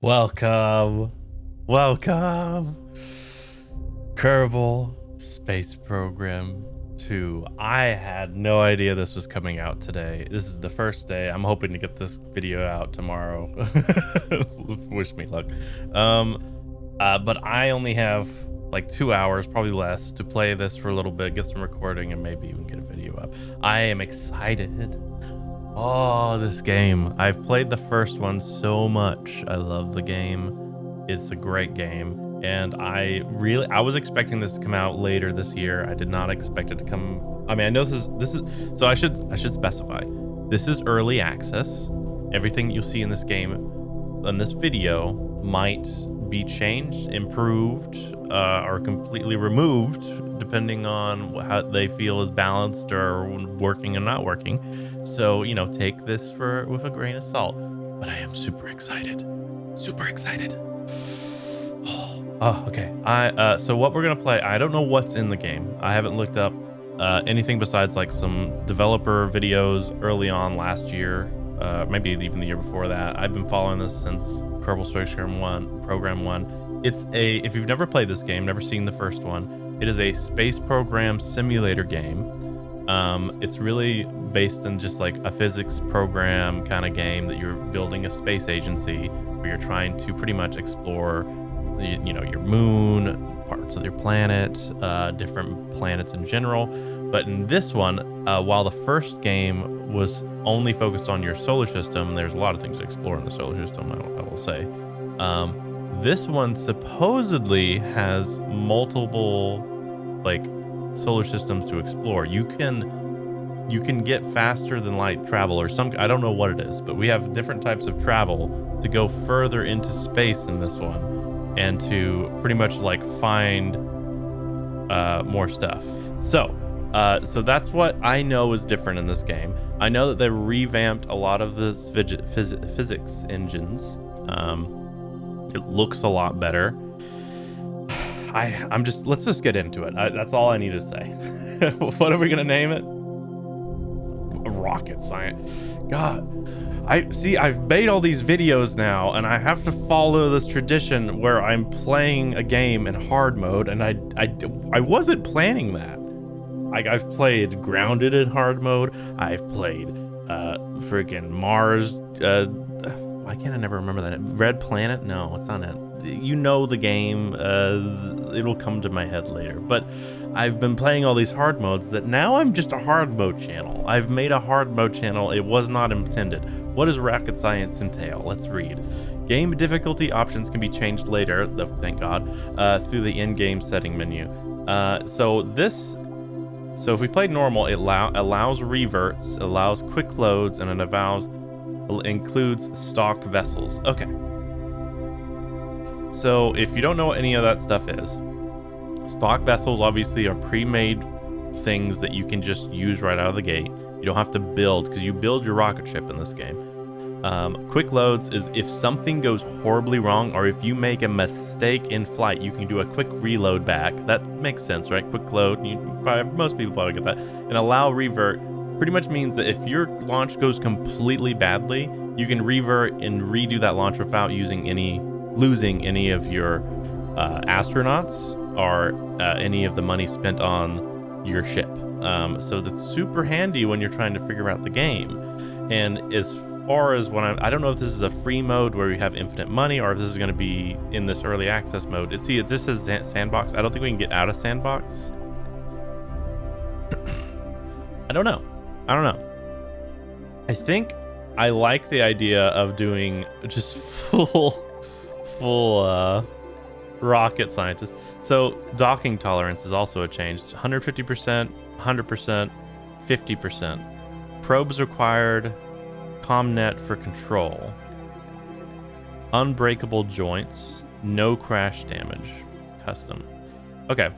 Welcome. Welcome. Kerbal Space Program 2. I had no idea this was coming out today. This is the first day. I'm hoping to get this video out tomorrow. Wish me luck. But I only have like 2 hours, probably less, to play this for a little bit, get some recording, and maybe even get a video up. I am excited. Oh, this game. I've played the first one so much. I love the game. It's a great game. And I was expecting this to come out later this year. I did not expect it to come. I mean, I know this is so I should specify. This is early access. Everything you'll see in this game, in this video, might be changed, improved, or completely removed, depending on how they feel is balanced or working and not working. So, you know, take this with a grain of salt. But I am super excited. Super excited. Oh, okay. So what we're gonna play, I don't know what's in the game. I haven't looked up anything besides like some developer videos early on last year, maybe even the year before that. I've been following this since Kerbal Space Program 1. If you've never played this game, never seen the first one, it is a space program simulator game. It's really based in just like a physics program kind of game that you're building a space agency where you're trying to pretty much explore your moon, parts of your planet, different planets in general. But in this one, while the first game was only focused on your solar system, there's a lot of things to explore in the solar system, I will say. This one supposedly has multiple like solar systems to explore. You can get faster than light travel or I don't know what it is, but we have different types of travel to go further into space in this one and to pretty much like find more stuff. So that's what I know is different in this game. I know that they revamped a lot of the physics engines. It looks a lot better. Let's just get into it. That's all I need to say. What are we gonna name it? Rocket science. God, I've made all these videos now, and I have to follow this tradition where I'm playing a game in hard mode, and I wasn't planning that. I've played Grounded in hard mode. I've played freaking Mars. Why can't I never remember that? Red Planet? No, it's not it. You know the game. It'll come to my head later. But I've been playing all these hard modes that now I'm just a hard mode channel. I've made a hard mode channel. It was not intended. What does rocket science entail? Let's read. Game difficulty options can be changed later, thank God, through the in-game setting menu. So if we play normal, it allows reverts, allows quick loads, and it includes stock vessels. Okay. So if you don't know what any of that stuff is, stock vessels obviously are pre-made things that you can just use right out of the gate. You don't have to build, because you build your rocket ship in this game. Quick loads is if something goes horribly wrong, or if you make a mistake in flight, you can do a quick reload back. That makes sense, right? Quick load, most people probably get that. And allow revert pretty much means that if your launch goes completely badly, you can revert and redo that launch without losing any of your astronauts or any of the money spent on your ship. So that's super handy when you're trying to figure out the game. And as far as I don't know if this is a free mode where we have infinite money, or if this is going to be in this early access mode. It just says Sandbox. I don't think we can get out of Sandbox. I don't know. I think I like the idea of doing just full rocket scientist. So docking tolerance is also a change. 150%, 100%, 50%. Probes required. Comnet for control. Unbreakable joints. No crash damage. Custom. Okay.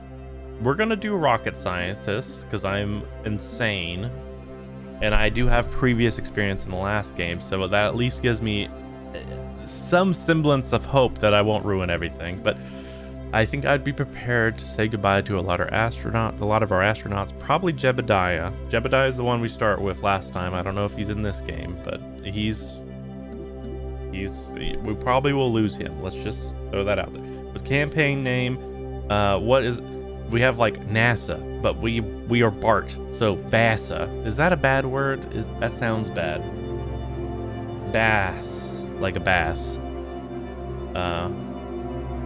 We're gonna do rocket scientist because I'm insane. And I do have previous experience in the last game, so that at least gives me some semblance of hope that I won't ruin everything. But I think I'd be prepared to say goodbye to a lot of our astronauts, probably Jebediah. Jebediah is the one we start with last time. I don't know if he's in this game, but he's We probably will lose him. Let's just throw that out there. With campaign name, what is? We have like NASA, but we are Bart, so Bassa. Is that a bad word? That sounds bad? Bass, like a bass.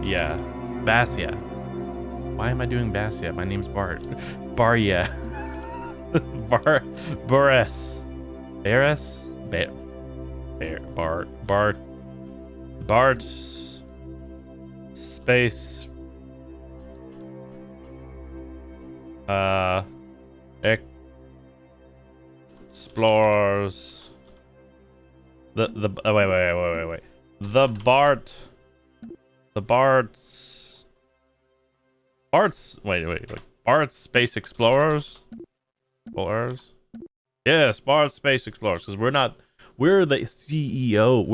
Yeah, Bass. Yeah. Why am I doing Bass yet? My name's Bart. Barya. Boris. Barris. Bart. Space. Explorers. Wait. The Bart's Space Explorers? Yes, Bart's Space Explorers, because we're the CEO.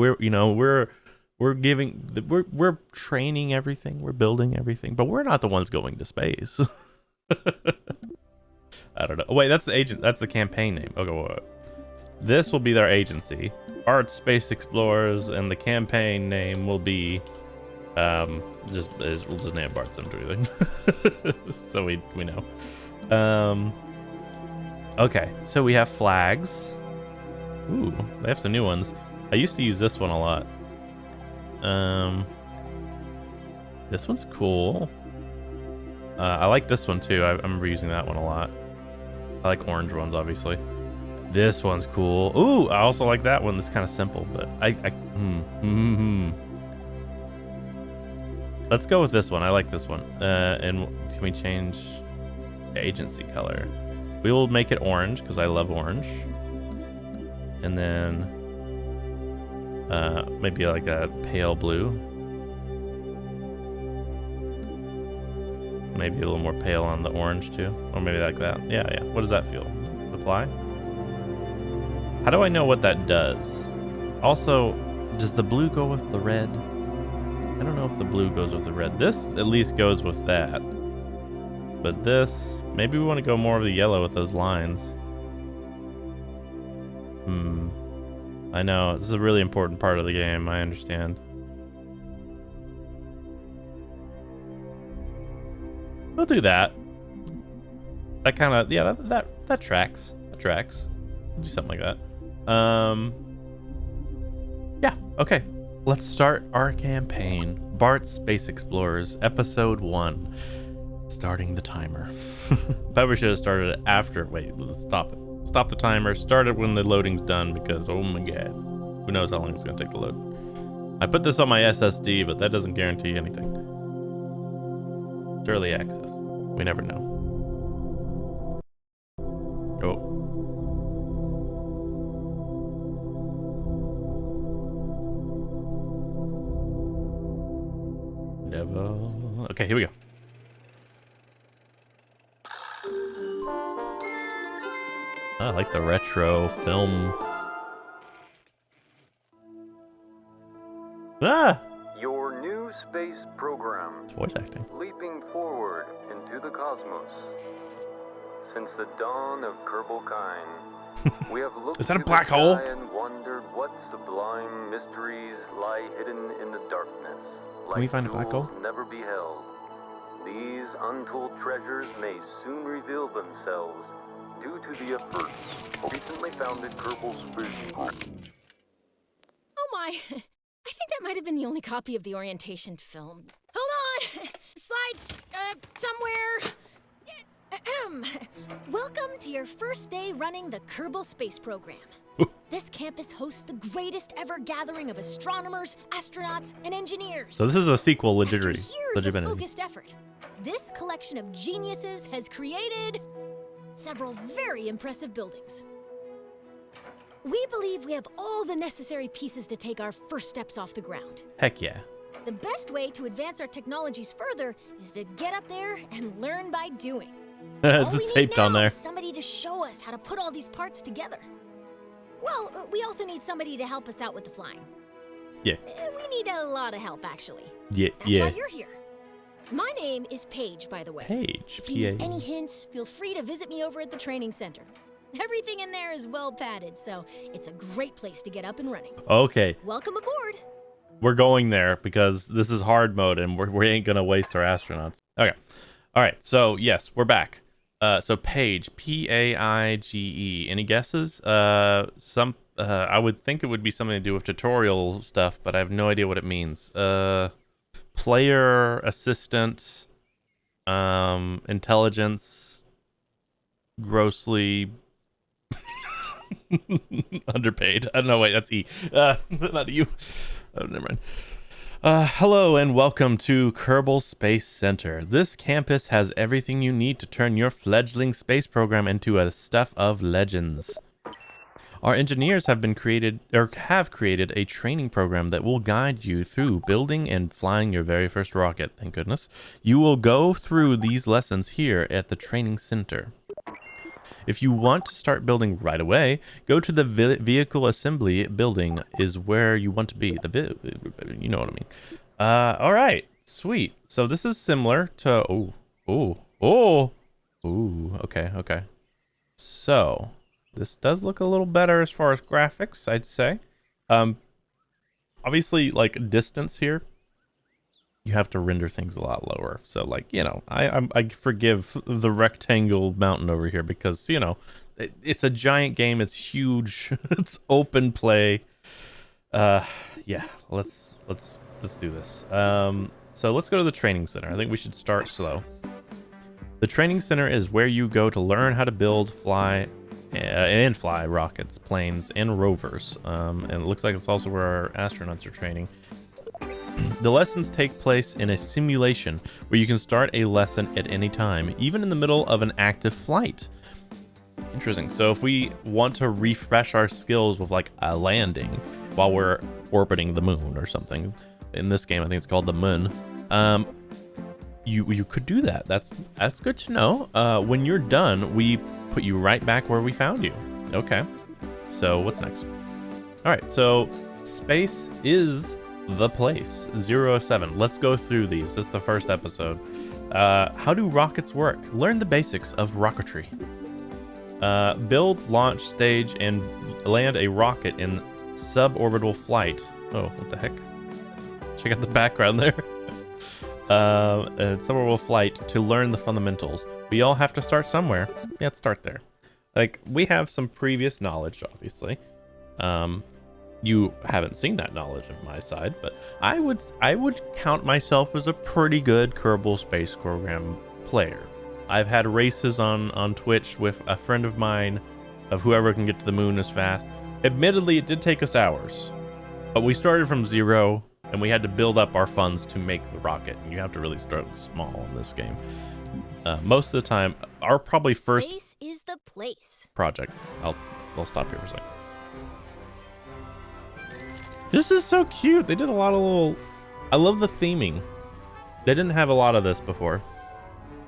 We're training everything, we're building everything, but we're not the ones going to space. I don't know. Oh, wait, that's the campaign name. Okay, wait. This will be their agency, Bart's Space Explorers, and the campaign name will be we'll just name it Bart something. So we know. Okay, so we have flags. Ooh, they have some new ones. I used to use this one a lot. This one's cool. I like this one too. I remember using that one a lot. I like orange ones, obviously. This one's cool. Ooh, I also like that one. That's kind of simple, but Let's go with this one. I like this one. And can we change the agency color? We will make it orange because I love orange. And then maybe like a pale blue. Maybe a little more pale on the orange too. Or maybe like that. Yeah. What does that feel? Apply? How do I know what that does? Also, does the blue go with the red? I don't know if the blue goes with the red. This at least goes with that. But this, maybe we want to go more of the yellow with those lines. I know, this is a really important part of the game, I understand. We'll do that. That kind of, yeah, that tracks. That tracks. We'll do something like that. Yeah, okay. Let's start our campaign. Bart's Space Explorers, Episode 1. Starting the timer. Probably should have started it after. Wait, let's stop it. Stop the timer. Start it when the loading's done because, oh my god. Who knows how long it's going to take to load. I put this on my SSD, but that doesn't guarantee anything. It's early access. We never know. Oh. Devil. Okay, here we go. I like the retro film. Ah! Your new space program. It's voice acting. Leaping forward into the cosmos. Since the dawn of Kerbal kind, we have looked Is that a to black the hole? sky and wondered what sublime mysteries lie hidden in the darkness. Like Can we find a black hole? never beheld. These untold treasures may soon reveal themselves due to the efforts recently founded Kerbal Space Program. Oh my, I think that might have been the only copy of the orientation film. Hold on! Slides, somewhere. Welcome to your first day running the Kerbal Space Program. This campus hosts the greatest ever gathering of astronomers, astronauts, and engineers. So this is a sequel, After years of focused effort, this collection of geniuses has created several very impressive buildings. We believe we have all the necessary pieces to take our first steps off the ground. Heck yeah. The best way to advance our technologies further is to get up there and learn by doing. All we Just need taped now on there. is somebody to show us how to put all these parts together. Well, we also need somebody to help us out with the flying. Yeah. We need a lot of help, actually. Yeah. That's Yeah. why you're here. My name is Paige, by the way. Paige. If you need any hints, feel free to visit me over at the training center. Everything in there is well padded, so it's a great place to get up and running. Okay, Welcome aboard. we're going there because this is hard mode and we ain't gonna waste our astronauts. Okay. All right. So yes, we're back. So Paige, Paige. Any guesses? I would think it would be something to do with tutorial stuff, but I have no idea what it means. Player assistant, intelligence, grossly underpaid. I don't know. Wait, that's E. Not you. Oh, never mind. Hello and welcome to Kerbal Space Center. This campus has everything you need to turn your fledgling space program into a stuff of legends. Our engineers have created a training program that will guide you through building and flying your very first rocket. Thank goodness. You will go through these lessons here at the training center. If you want to start building right away, go to the vehicle assembly building is where you want to be. You know what I mean. All right, sweet. So this is similar to okay. So this does look a little better as far as graphics, I'd say. Obviously, like distance here, you have to render things a lot lower. So, like, you know, I forgive the rectangle mountain over here because, you know, it's a giant game. It's huge. It's open play. Yeah, let's do this. So let's go to the training center. I think we should start slow. The training center is where you go to learn how to build, fly rockets, planes, and rovers. And it looks like it's also where our astronauts are training. The lessons take place in a simulation where you can start a lesson at any time, even in the middle of an active flight. Interesting. So if we want to refresh our skills with like a landing while we're orbiting the moon or something, in this game I think it's called the moon, you could do that. That's good to know. When you're done, we put you right back where we found you. Okay. So what's next? All right. So space is the place. 007. Let's go through these. This is the first episode. How do rockets work? Learn the basics of rocketry. Build, launch, stage, and land a rocket in suborbital flight. Oh, what the heck? Check out the background there. Suborbital flight to learn the fundamentals. We all have to start somewhere. Yeah, let's start there. Like, we have some previous knowledge, obviously. You haven't seen that knowledge of my side, but I would count myself as a pretty good Kerbal Space Program player. I've had races on Twitch with a friend of mine of whoever can get to the moon as fast. Admittedly, it did take us hours, but we started from zero and we had to build up our funds to make the rocket. And you have to really start small in this game. Most of the time, our probably first Space is the place. project. I'll stop here for a second. This is so cute. They did a lot of little... I love the theming. They didn't have a lot of this before.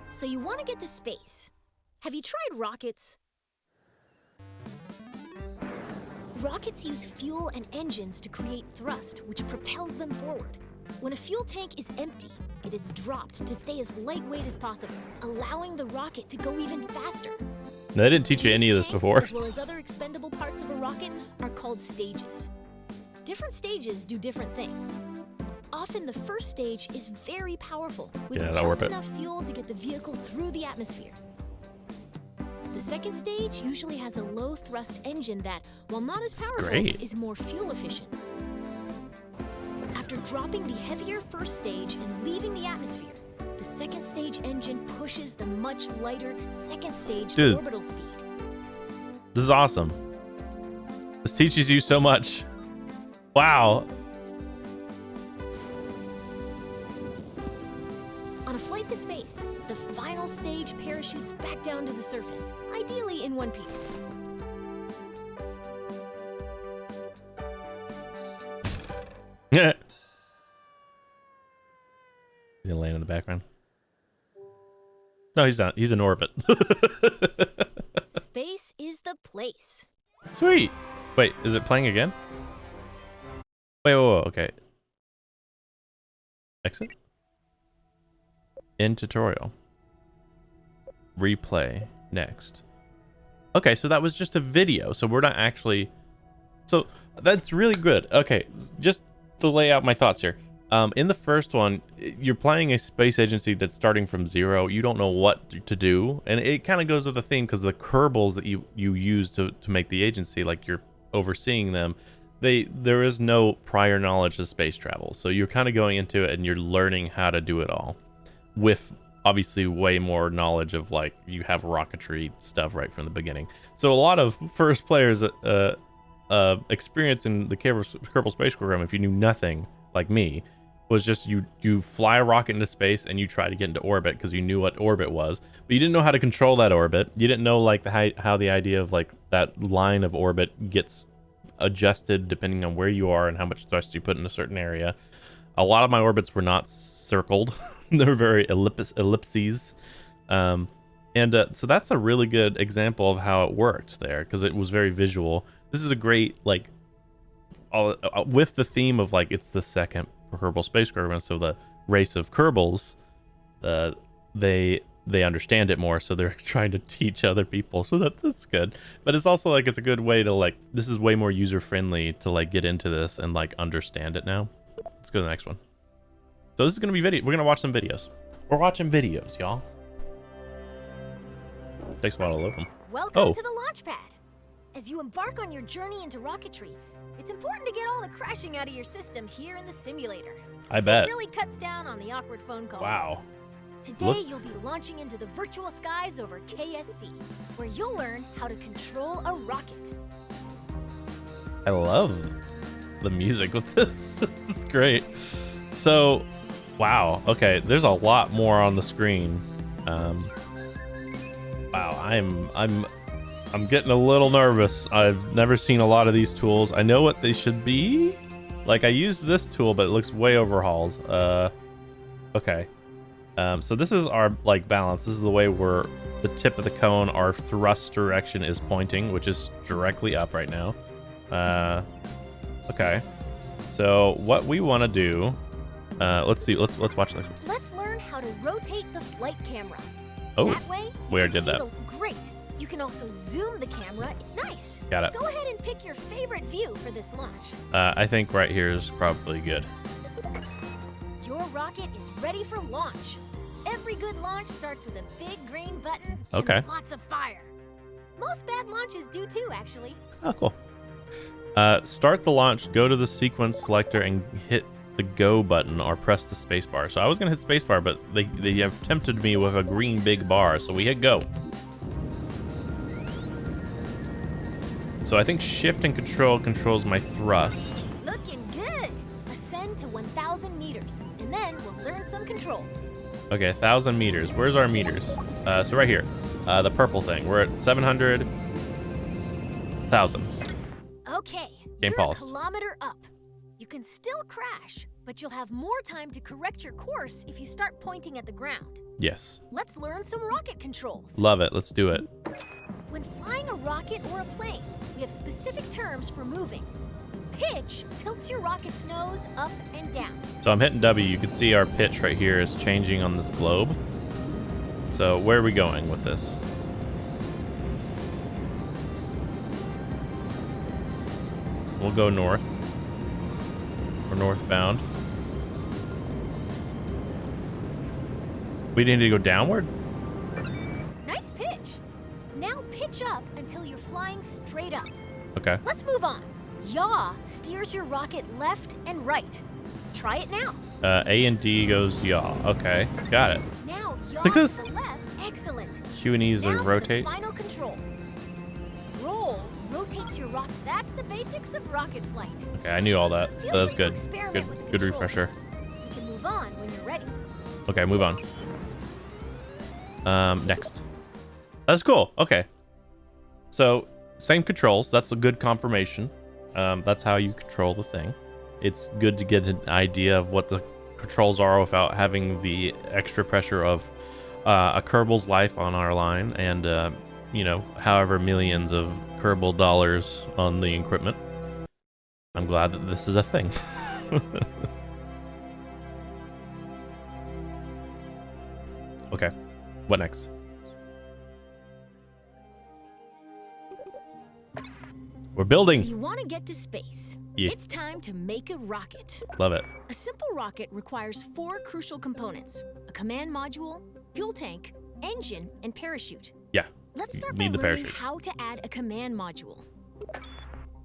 So you want to get to space. Have you tried rockets? Rockets use fuel and engines to create thrust, which propels them forward. When a fuel tank is empty, it is dropped to stay as lightweight as possible, allowing the rocket to go even faster. They didn't teach you any of this before. As well as other expendable parts of a rocket are called stages. Different stages do different things. Often the first stage is very powerful, with just enough fuel to get the vehicle through the atmosphere. The second stage usually has a low thrust engine that, while not as powerful, is more fuel efficient. After dropping the heavier first stage and leaving the atmosphere, the second stage engine pushes the much lighter second stage to orbital speed. This is awesome. This teaches you so much. Wow. On a flight to space, the final stage parachutes back down to the surface, ideally in one piece. Yeah. He's gonna land in the background. No, he's not. He's in orbit. Space is the place. Sweet. Wait, is it playing again? Wait, whoa, okay. Exit. In tutorial. Replay. Next. Okay, so that was just a video. So we're not actually... So that's really good. Okay, just to lay out my thoughts here. In the first one, you're playing a space agency that's starting from zero. You don't know what to do. And it kind of goes with the theme because the Kerbals that you use to make the agency, like you're overseeing them, there is no prior knowledge of space travel. So you're kind of going into it and you're learning how to do it all with obviously way more knowledge of, like, you have rocketry stuff right from the beginning. So a lot of first players experience in the Kerbal Space Program, if you knew nothing like me, was just you fly a rocket into space and you try to get into orbit because you knew what orbit was, but you didn't know how to control that orbit. You didn't know, like, how the idea of, like, that line of orbit gets adjusted depending on where you are and how much thrust you put in a certain area. A lot of my orbits were not circled. They're very ellipses. So that's a really good example of how it worked there, because it was very visual. This is a great, like, with the theme of, like, it's the second Kerbal Space Program, so the race of Kerbals, they understand it more, so they're trying to teach other people, so that's good. But it's also, like, it's a good way to, like, this is way more user-friendly to, like, get into this and, like, understand it now. Let's go to the next one. So this is going to be video. We're going to watch some videos. We're watching videos, y'all. Takes a while to load them. Welcome to the launch pad. As you embark on your journey into rocketry, it's important to get all the crashing out of your system here in the simulator. I bet. It really cuts down on the awkward phone calls. Wow. Today, you'll be launching into the virtual skies over KSC, where you'll learn how to control a rocket. I love the music with this. This is great. So, wow. Okay, there's a lot more on the screen. Wow, I'm getting a little nervous. I've never seen a lot of these tools. I know what they should be. Like, I used this tool, but it looks way overhauled. Okay. So this is our, like, balance. This is the way where the tip of the cone, our thrust direction is pointing, which is directly up right now. Okay. So what we want to do, let's see. Let's watch this. Let's learn how to rotate the flight camera. Oh, that way, we already did that. Great. You can also zoom the camera. Nice. Got it. Go ahead and pick your favorite view for this launch. I think right here is probably good. Your rocket is ready for launch. Every good launch starts with a big green button and lots of fire. Most bad launches do too, actually. Oh, cool. Start the launch, go to the sequence selector and hit the go button or press the space bar. So I was gonna hit space bar, but they have tempted me with a green big bar, so we hit go. So I think shift and control controls my thrust. Looking good. Ascend to 1,000 meters, and then we'll learn some controls. Okay, 1,000 meters. Where's our meters? So right here, the purple thing. We're at 700, 1,000. Okay, Game you're paused. a kilometer up. You can still crash, but you'll have more time to correct your course if you start pointing at the ground. Yes. Let's learn some rocket controls. Love it. Let's do it. When flying a rocket or a plane, we have specific terms for moving. Pitch tilts your rocket's nose up and down. So I'm hitting W. You can see our pitch right here is changing on this globe. So where are we going with this? We'll go north. We're northbound. We need to go downward? Nice pitch. Now pitch up until you're flying straight up. Okay. Let's move on. Yaw steers your rocket left and right. Try it now. A and D goes yaw. Okay, got it. Now yaw Look at to this. the left. Excellent. Q and E is Now a for the rotate. final control. Roll rotates your rocket. That's the basics of rocket flight. Okay, I knew all that. Feel That's free to good. experiment with the Good controls. refresher. You can move on when you're ready. Okay, move on. Next. That's cool. Okay. So, same controls. That's a good confirmation. That's how you control the thing. It's good to get an idea of what the controls are without having the extra pressure of a Kerbal's life on our line and, you know, however millions of Kerbal dollars on the equipment. I'm glad that this is a thing. Okay, what next? We're building. So you want to get to space. Yeah. It's time to make a rocket. Love it. A simple rocket requires 4 crucial components: a command module, fuel tank, engine, and parachute. Yeah. Let's start Need by the learning parachute. how to add a command module.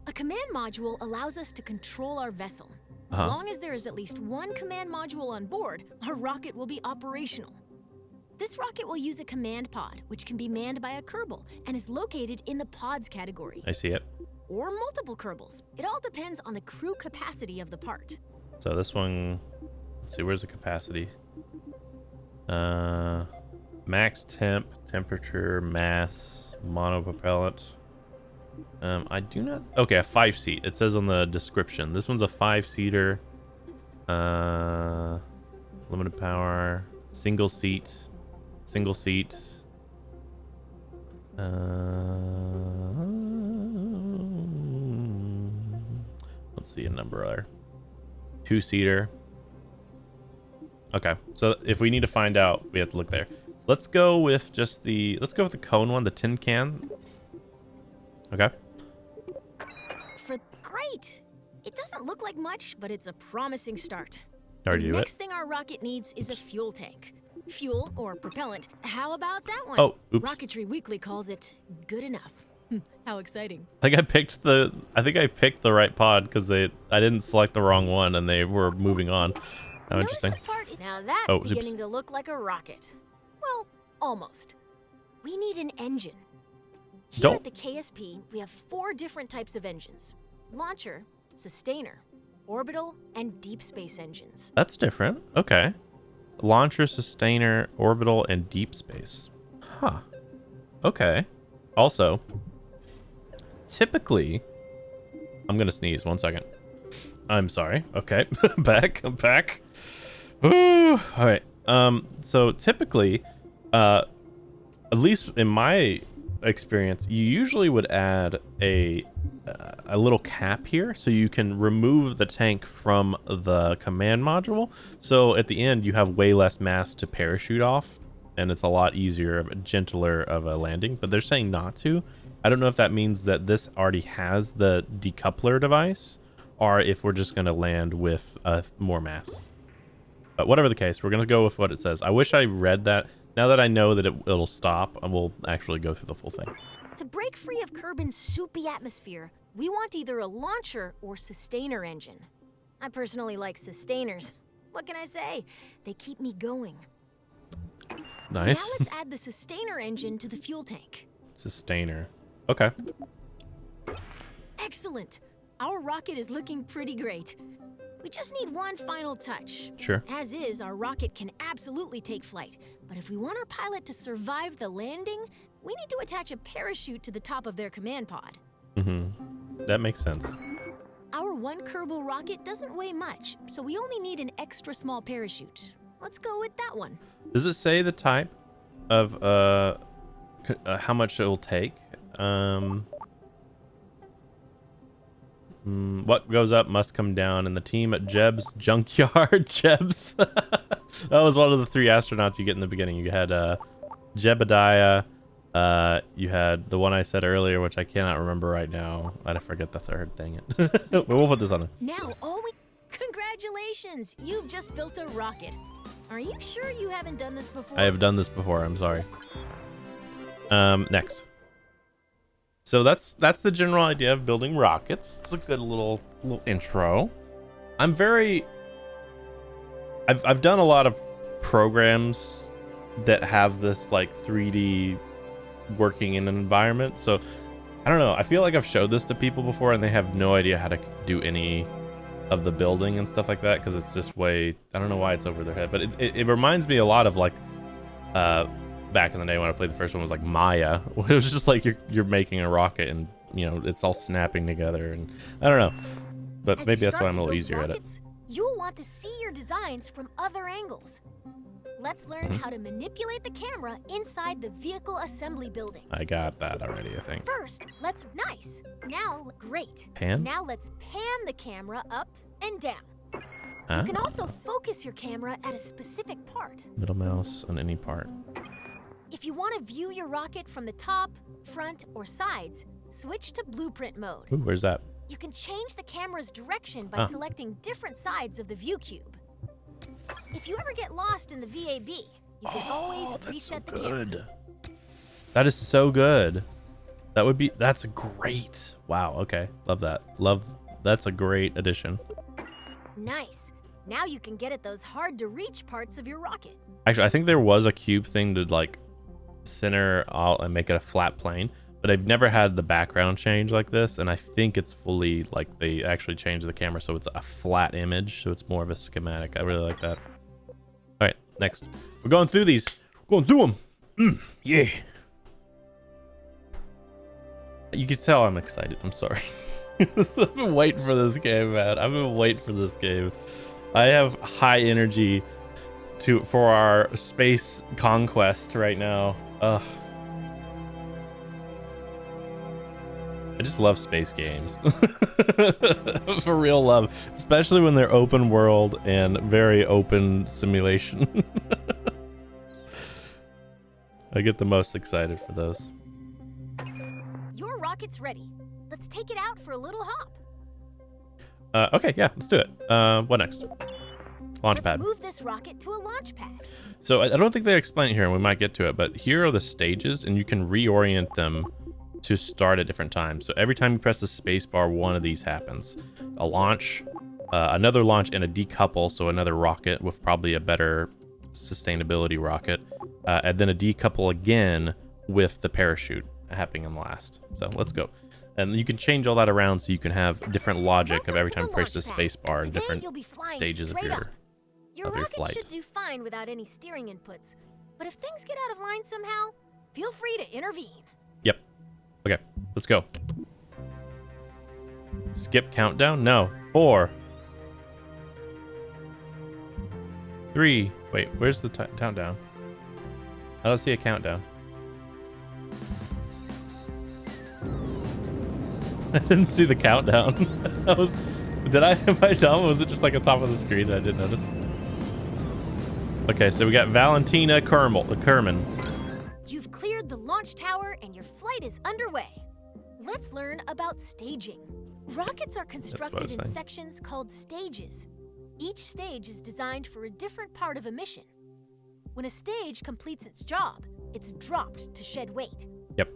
A command module allows us to control our vessel. As long as there is at least one command module on board, our rocket will be operational. This rocket will use a command pod, which can be manned by a Kerbal and is located in the pods category. I see it. Or multiple Kerbals. It all depends on the crew capacity of the part. So this one, let's see, where's the capacity? Max temp, temperature, mass, monopropellant. I do not. Okay, a 5-seat. It says on the description. This one's a 5-seater. Limited power, single seat. Let's see a number there. 2-seater. Okay, so if we need to find out, we have to look there. Let's go with the cone one, the tin can. Okay. Great! It doesn't look like much, but it's a promising start. Already The do it. next thing our rocket needs is a fuel tank. Fuel or propellant. How about that one? Oh, oops. Rocketry Weekly calls it good enough. How exciting. I think I picked the right pod because I didn't select the wrong one and they were moving on. Oh, Notice interesting. the part. Now that's Oh, oops. beginning to look like a rocket. Well, almost. We need an engine. Here at the KSP, we have 4 different types of engines: launcher, sustainer, orbital, and deep space engines. That's different. Okay. Launcher, sustainer, orbital, and deep space. Huh. Okay. Also, typically, I'm gonna sneeze. 1 second. I'm sorry. Okay. I'm back. Ooh. All right. So typically, at least in my experience, you usually would add a little cap here so you can remove the tank from the command module. So at the end, you have way less mass to parachute off, and it's a lot easier, gentler of a landing. But they're saying not to. I don't know if that means that this already has the decoupler device, or if we're just going to land with more mass. But whatever the case, we're going to go with what it says. I wish I read that. Now that I know that it'll stop, we'll actually go through the full thing. To break free of Kerbin's soupy atmosphere, we want either a launcher or sustainer engine. I personally like sustainers. What can I say? They keep me going. Nice. Now let's add the sustainer engine to the fuel tank. Sustainer. Okay. Excellent. Our rocket is looking pretty great. We just need one final touch. Sure. As is, our rocket can absolutely take flight. But if we want our pilot to survive the landing, we need to attach a parachute to the top of their command pod. Mm-hmm. That makes sense. Our 1 Kerbal rocket doesn't weigh much, so we only need an extra small parachute. Let's go with that one. Does it say the type of how much it'll take? What goes up must come down, and the team at Jeb's junkyard. Jeb's. That was one of the 3 astronauts you get in the beginning. You had Jebediah. You had the one I said earlier, which I cannot remember right now. I forget the third. Dang it. We'll put this on there. Now, congratulations! You've just built a rocket. Are you sure you haven't done this before? I have done this before. I'm sorry. Next. So that's the general idea of building rockets. It's a good little intro. I've done a lot of programs that have this like 3D working in an environment. So I don't know. I feel like I've showed this to people before and they have no idea how to do any of the building and stuff like that, because it's just I don't know why it's over their head, but it reminds me a lot of like back in the day when I played the first one was like Maya. It was just like you're making a rocket and it's all snapping together, and I don't know, but maybe that's why I'm a little easier at it. You'll want to see your designs from other angles. Let's learn how to manipulate the camera inside the vehicle assembly building. I got that already, I think. First, great. Pan? Now let's pan the camera up and down. Huh? You can also focus your camera at a specific part. Middle mouse on any part. If you want to view your rocket from the top, front, or sides, Switch to blueprint mode. Ooh, where's that? You can change the camera's direction by selecting different sides of the view cube. If you ever get lost in the VAB, you can always reset the camera. That is so good. That's great. Wow, okay. Love that. That's a great addition. Nice. Now you can get at those hard to reach parts of your rocket. Actually, I think there was a cube thing to like center out and make it a flat plane, but I've never had the background change like this, and I think it's fully like they actually changed the camera so it's a flat image, so it's more of a schematic. I really like that. All right, next. We're going through these. We're going through them. Yeah. You can tell I'm excited. I'm sorry. I've been waiting for this game, man. I've been waiting for this game. I have high energy for our space conquest right now. I just love space games. For real love, especially when they're open world and very open simulation. I get the most excited for those. Your rocket's ready. Let's take it out for a little hop. Okay, yeah, let's do it. What next? Launch pad. Let's move this rocket to a launch pad. So I don't think they explain it here, and we might get to it, but here are the stages, and you can reorient them to start at different times. So every time you press the space bar, one of these happens. A launch, another launch, and a decouple, so another rocket with probably a better sustainability rocket, and then a decouple again with the parachute happening in last. So let's go. And you can change all that around so you can have different logic of every time you press the space bar in different stages of your rocket flight. Should do fine without any steering inputs, but if things get out of line somehow, feel free to intervene. Yep. Okay, let's go. Skip countdown? No. 4. 3. Wait, where's the countdown? I don't see a countdown. I didn't see the countdown. Am I dumb? Was it just like on top of the screen that I didn't notice? Okay, so we got Valentina Kerman. You've cleared the launch tower and your flight is underway. Let's learn about staging. Rockets are constructed in sections called stages. Each stage is designed for a different part of a mission. When a stage completes its job, it's dropped to shed weight. Yep.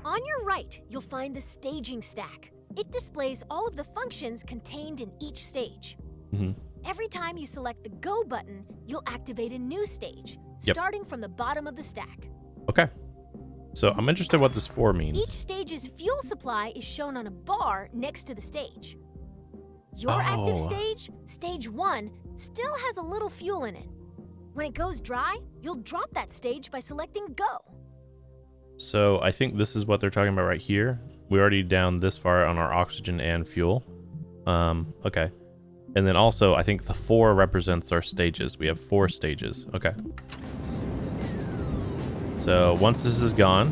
On your right, you'll find the staging stack. It displays all of the functions contained in each stage. Every time you select the Go button, you'll activate a new stage, starting from the bottom of the stack. Okay. So I'm interested what this 4 means. Each stage's fuel supply is shown on a bar next to the stage. Your active stage, stage 1, still has a little fuel in it. When it goes dry, you'll drop that stage by selecting Go. So I think this is what they're talking about right here. We're already down this far on our oxygen and fuel. Okay. And then also, I think the 4 represents our stages. We have 4 stages. Okay. So once this is gone,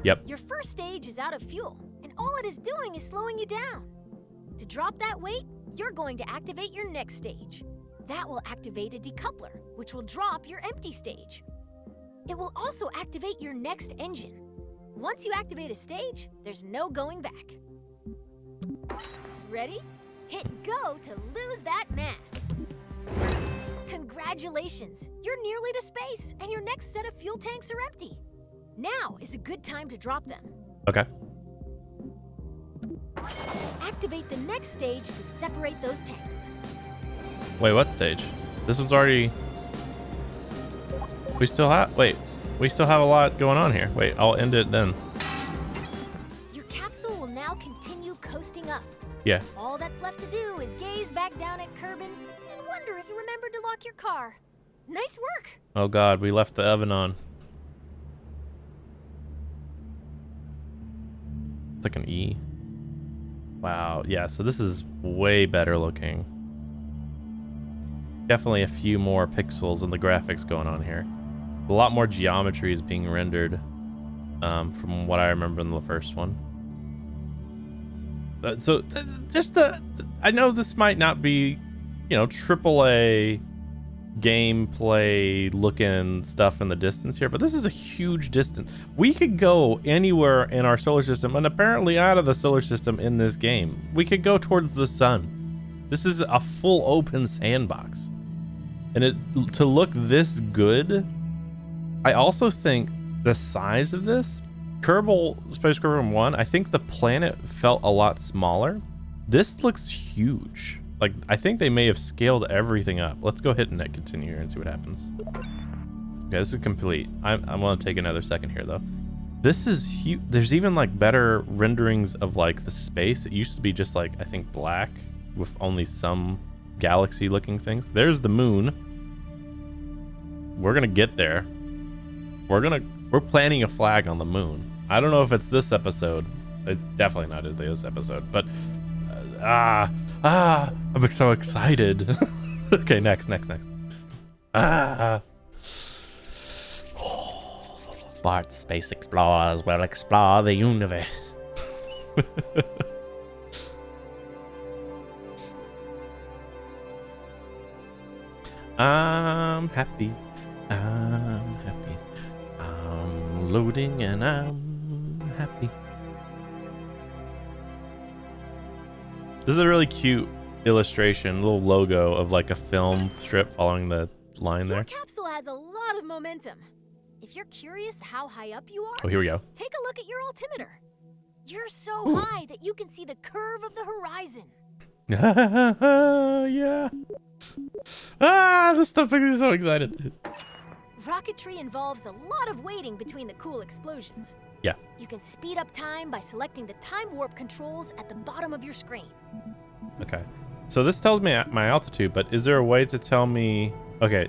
yep. Your first stage is out of fuel, and all it is doing is slowing you down. To drop that weight, you're going to activate your next stage. That will activate a decoupler, which will drop your empty stage. It will also activate your next engine. Once you activate a stage, there's no going back. Ready? Hit Go to lose that mass. Congratulations! You're nearly to space, and your next set of fuel tanks are empty. Now is a good time to drop them. Okay. Activate the next stage to separate those tanks. Wait, what stage? This one's already... We still have a lot going on here. Wait, I'll end it then. Your capsule will now continue coasting up. Yeah. All that's left to do is gaze back down at Kerbal and wonder if you remembered to lock your car. Nice work. Oh God, we left the oven on. It's like an E. Wow, yeah, so this is way better looking. Definitely a few more pixels in the graphics going on here. A lot more geometry is being rendered from what I remember in the first one. I know this might not be, AAA gameplay looking stuff in the distance here, but this is a huge distance. We could go anywhere in our solar system, and apparently out of the solar system in this game. We could go towards the sun. This is a full open sandbox. And to look this good, I also think the size of this, Kerbal Space Program 1, I think the planet felt a lot smaller. This looks huge. Like, I think they may have scaled everything up. Let's go ahead and continue here and see what happens. Okay, this is complete. I want to take another second here, though. This is huge. There's even, like, better renderings of, like, the space. It used to be just, like, I think black with only some galaxy-looking things. There's the moon. We're going to get there. We're planting a flag on the moon. I don't know if it's this episode. It's definitely not this episode, but... I'm so excited. Okay, next. Bart Space Explorers will explore the universe. I'm happy. I'm loading and I'm happy. This is a really cute illustration, little logo of like a film strip following the line there. Your capsule has a lot of momentum. If you're curious how high up you are, oh, here we go. take a look at your altimeter. You're so high that you can see the curve of the horizon. Yeah. This stuff makes me so excited. Rocketry involves a lot of waiting between the cool explosions. Yeah. You can speed up time by selecting the time warp controls at the bottom of your screen. Okay. So this tells me my altitude, but is there a way to tell me... Okay,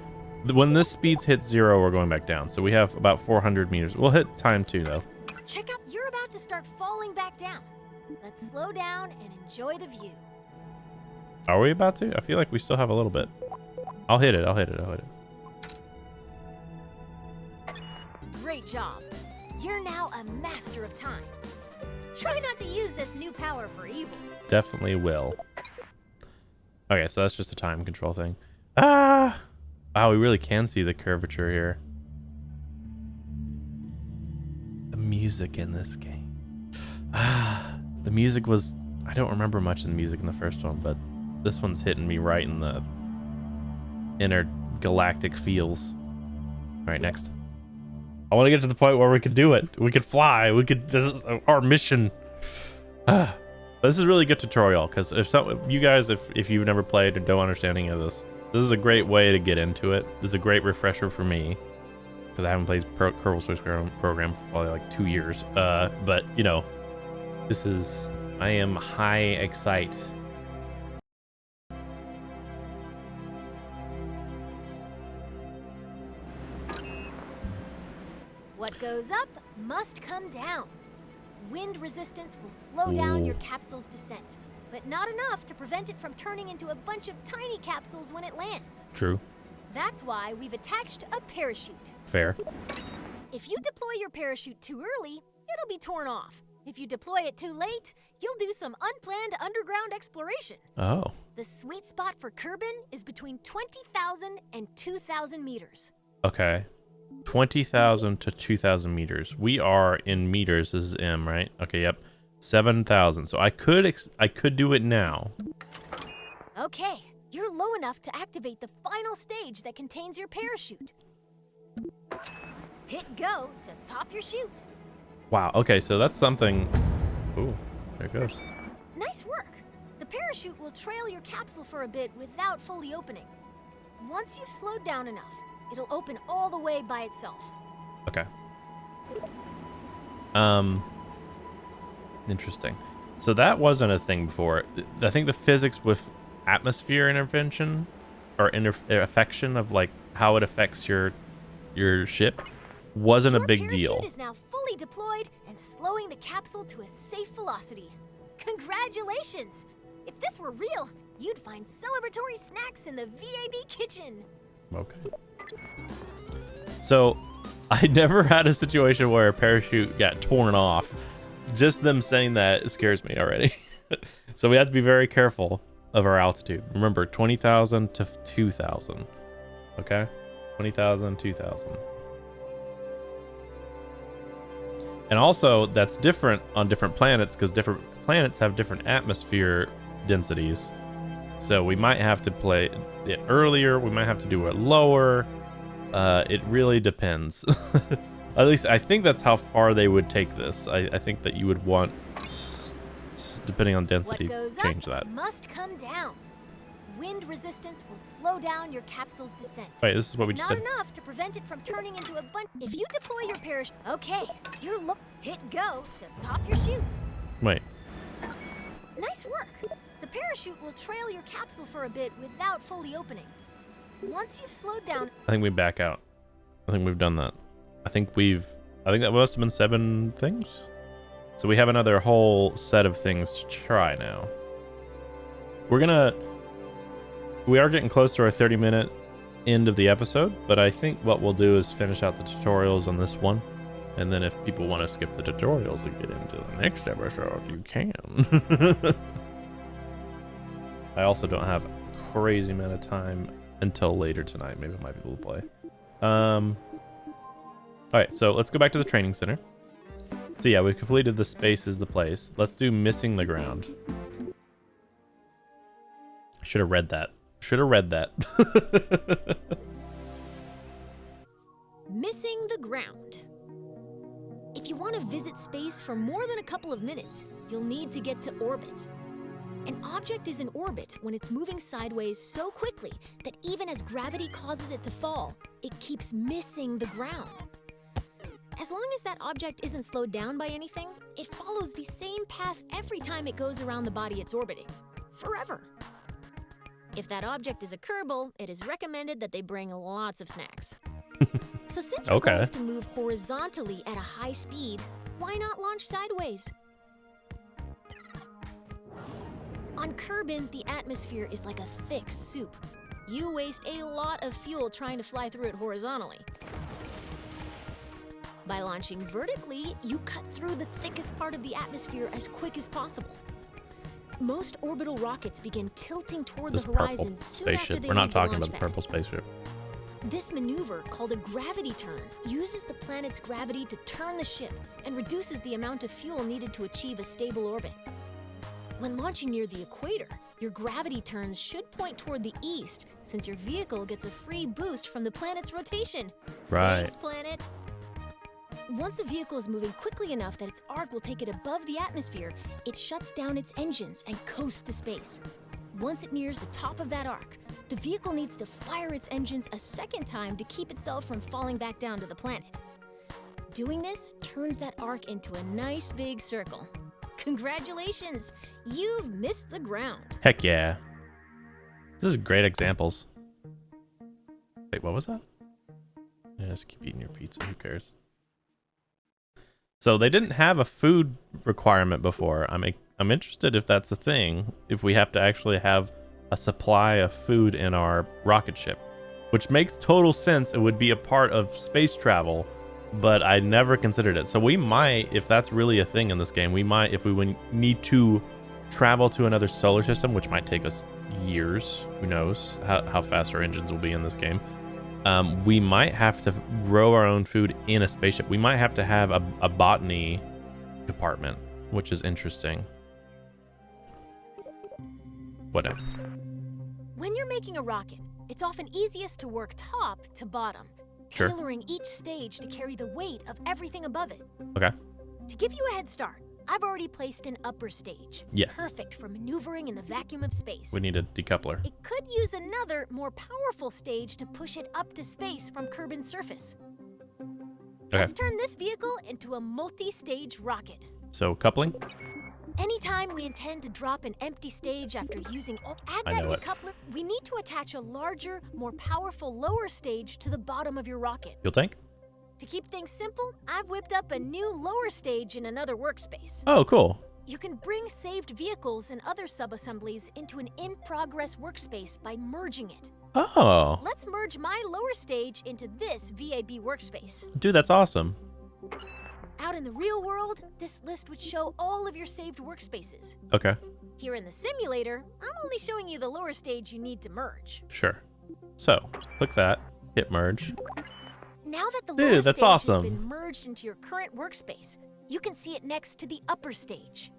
when this speed hits 0, we're going back down. So we have about 400 meters. We'll hit time 2, though. Check out, you're about to start falling back down. Let's slow down and enjoy the view. Are we about to? I feel like we still have a little bit. I'll hit it. Great job. You're now a master of time. Try not to use this new power for evil. Definitely will. Okay, so that's just a time control thing. Wow, we really can see the curvature here. The music in this game. The music was... I don't remember much of the music in the first one, but this one's hitting me right in the intergalactic feels. All right, next. I want to get to the point where we could do it. We could fly. This is our mission. This is a really good tutorial because if you guys, if you've never played or don't understand any of this is a great way to get into it. This is a great refresher for me because I haven't played Kerbal Space Program for probably like 2 years. But you know, I am high excite. What goes up must come down. Wind resistance will slow down your capsule's descent, but not enough to prevent it from turning into a bunch of tiny capsules when it lands. True. That's why we've attached a parachute. Fair. If you deploy your parachute too early, it'll be torn off. If you deploy it too late, you'll do some unplanned underground exploration. Oh. The sweet spot for Kerbin is between 20,000 and 2,000 meters. Okay. 20,000 to 2,000 meters. We are in meters. This is M, right? Okay, yep. 7,000. So I could do it now. Okay, you're low enough to activate the final stage that contains your parachute. Hit go to pop your chute. Wow. Okay, so that's something. Ooh, there it goes. Nice work. The parachute will trail your capsule for a bit without fully opening. Once you've slowed down enough, it'll open all the way by itself. Okay. Interesting. So that wasn't a thing before. I think the physics with atmosphere intervention or affection of like how it affects your ship wasn't a big deal. Your parachute is now fully deployed and slowing the capsule to a safe velocity. Congratulations! If this were real, you'd find celebratory snacks in the VAB kitchen. Okay. So, I never had a situation where a parachute got torn off. Just them saying that scares me already. So we have to be very careful of our altitude. Remember, 20,000 to 2,000. Okay. 20,000, 2,000. And also, that's different on different planets because different planets have different atmosphere densities. So we might have to play it earlier. We might have to do it lower. It really depends. At least I think that's how far they would take this. I think that you would want, depending on density, change that. Must come down. Wind resistance will slow down your capsule's descent. Wait, this is what we just Not did. enough to prevent it from turning into a bunch. If you deploy your parachute, okay, hit go to pop your chute. Wait. Nice work. The parachute will trail your capsule for a bit without fully opening. Once you've slowed down, I think we back out. I think we've done that. I think that must have been 7 things. So we have another whole set of things to try now. We are getting close to our 30-minute end of the episode, but I think what we'll do is finish out the tutorials on this one. And then if people want to skip the tutorials and get into the next episode, you can. I also don't have a crazy amount of time until later tonight. Maybe I might be able to play. All right, so let's go back to the training center. So yeah, we've completed the space is the place. Let's do missing the ground. Should have read that. missing the ground. If you want to visit space for more than a couple of minutes, you'll need to get to orbit. An object is in orbit when it's moving sideways so quickly that even as gravity causes it to fall, it keeps missing the ground. As long as that object isn't slowed down by anything, it follows the same path every time it goes around the body it's orbiting, forever. If that object is a Kerbal, it is recommended that they bring lots of snacks. So since your goal is to move horizontally at a high speed, why not launch sideways? On Kerbin, the atmosphere is like a thick soup. You waste a lot of fuel trying to fly through it horizontally. By launching vertically, you cut through the thickest part of the atmosphere as quick as possible. Most orbital rockets begin tilting toward the horizon soon after they leave the launch pad. We're not talking about the purple spaceship. This maneuver, called a gravity turn, uses the planet's gravity to turn the ship and reduces the amount of fuel needed to achieve a stable orbit. When launching near the equator, your gravity turns should point toward the east, since your vehicle gets a free boost from the planet's rotation. Right. Thanks, planet. Once a vehicle is moving quickly enough that its arc will take it above the atmosphere, it shuts down its engines and coasts to space. Once it nears the top of that arc, the vehicle needs to fire its engines a second time to keep itself from falling back down to the planet. Doing this turns that arc into a nice big circle. Congratulations! You've missed the ground. Heck yeah. This is great examples. Wait, what was that? Yeah, just keep eating your pizza. Who cares? So they didn't have a food requirement before. I'm interested if that's a thing, if we have to actually have a supply of food in our rocket ship, which makes total sense. It would be a part of space travel, but I never considered it. So we might, if that's really a thing in this game, we might, if we need to travel to another solar system, which might take us years, who knows how fast our engines will be in this game. We might have to grow our own food in a spaceship. We might have to have a botany department, which is interesting. What next? When you're making a rocket, it's often easiest to work top to bottom, Sure. tailoring each stage to carry the weight of everything above it. Okay. To give you a head start, I've already placed an upper stage. Yes. Perfect for maneuvering in the vacuum of space. We need a decoupler. It could use another, more powerful stage to push it up to space from Kerbin's surface. Okay. Let's turn this vehicle into a multi-stage rocket. So coupling. Anytime we intend to drop an empty stage after using add that decoupler, we need to attach a larger, more powerful lower stage to the bottom of your rocket. Fuel tank. To keep things simple, I've whipped up a new lower stage in another workspace. Oh, cool. You can bring saved vehicles and other sub-assemblies into an in-progress workspace by merging it. Oh. Let's merge my lower stage into this VAB workspace. Dude, that's awesome. Out in the real world, this list would show all of your saved workspaces. Okay. Here in the simulator, I'm only showing you the lower stage you need to merge. Sure. So, click that. Hit merge. Now that the Dude, lower that's stage awesome. has been merged into your current workspace, you can see it next to the upper stage.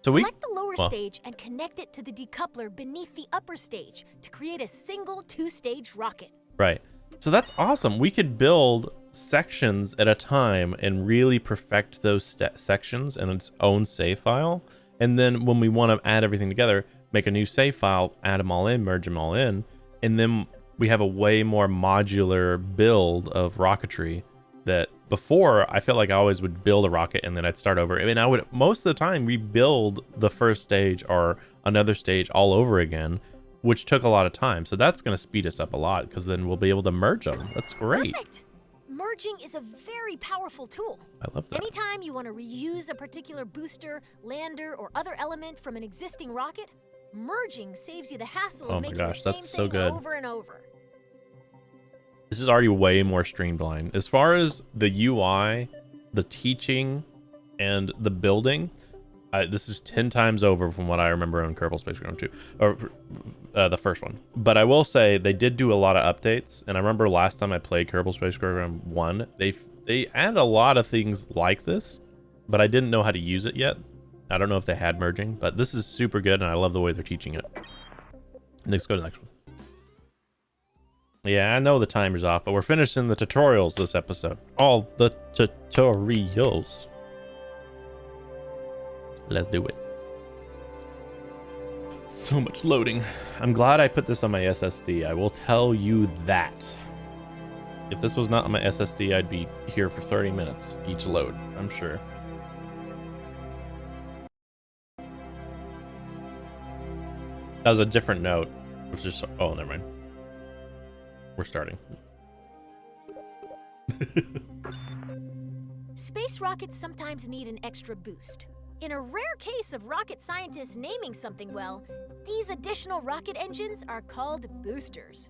So Select the lower stage and connect it to the decoupler beneath the upper stage to create a single 2-stage rocket. Right. So that's awesome. We could build sections at a time and really perfect those sections in its own save file. And then when we want to add everything together, make a new save file, add them all in, merge them all in, and then we have a way more modular build of rocketry that before I felt like I always would build a rocket and then I'd start over. I mean, I would most of the time rebuild the first stage or another stage all over again, which took a lot of time. So that's going to speed us up a lot because then we'll be able to merge them. That's great. Perfect. Merging is a very powerful tool. I love that. Anytime you want to reuse a particular booster, lander, or other element from an existing rocket, merging saves you the hassle of making the same that's so thing good. over and over. This is already way more streamlined. As far as the UI, the teaching, and the building, this is 10 times over from what I remember on Kerbal Space Program 2, or the first one. But I will say they did do a lot of updates, and I remember last time I played Kerbal Space Program 1, they added a lot of things like this, but I didn't know how to use it yet. I don't know if they had merging, but this is super good, and I love the way they're teaching it. Let's go to the next one. Yeah, I know the timer's off, but we're finishing the tutorials this episode. All the tutorials. Let's do it. So much loading. I'm glad I put this on my SSD. I will tell you that. If this was not on my SSD, I'd be here for 30 minutes each load, I'm sure. That was a different note. It was just, oh, never mind. We're starting. Space rockets sometimes need an extra boost. In a rare case of rocket scientists naming something well, these additional rocket engines are called boosters.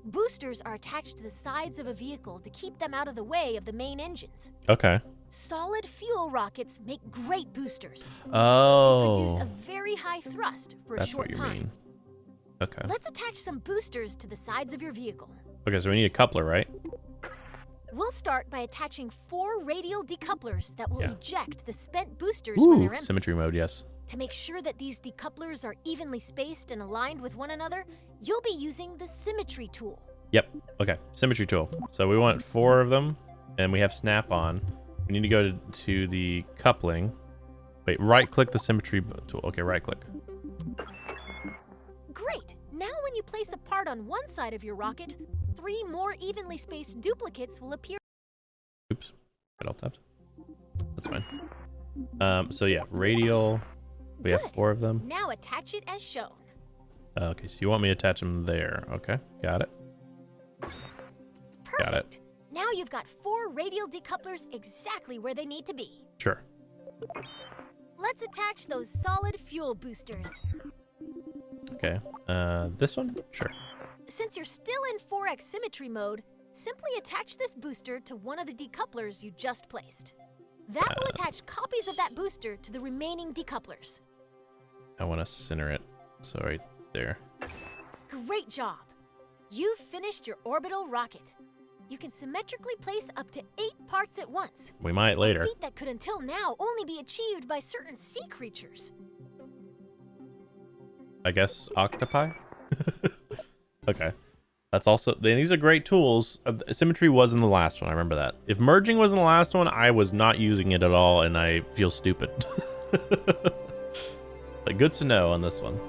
Boosters are attached to the sides of a vehicle to keep them out of the way of the main engines. Okay. Solid fuel rockets make great boosters. Oh. They produce a very high thrust for a short time. That's what you mean. Okay. Let's attach some boosters to the sides of your vehicle. Okay, so we need a coupler, right? We'll start by attaching 4 radial decouplers that will eject the spent boosters Ooh, when they're empty. symmetry mode, yes. To make sure that these decouplers are evenly spaced and aligned with one another, you'll be using the symmetry tool. Yep. Okay, symmetry tool. So we want 4 of them, and we have snap on. We need to go to the coupling. Wait, right-click the symmetry tool. Okay, right-click. Great. Now when you place a part on one side of your rocket, 3 more evenly spaced duplicates will appear. Oops. Right alt tapped. That's fine. So yeah, radial. We have 4 of them. Now attach it as shown. Okay, so you want me to attach them there. Okay, got it. Perfect. Got it. Now you've got 4 radial decouplers exactly where they need to be. Sure. Let's attach those solid fuel boosters. Okay. This one? Sure. Since you're still in 4x symmetry mode, simply attach this booster to one of the decouplers you just placed. That will attach copies of that booster to the remaining decouplers. I want to center it. So right there. Great job. You've finished your orbital rocket. You can symmetrically place up to 8 parts at once. We might later. A feat that could until now only be achieved by certain sea creatures. I guess octopi? Okay. That's also, these are great tools. Symmetry was in the last one, I remember that. If merging was in the last one, I was not using it at all, and I feel stupid. But good to know on this one.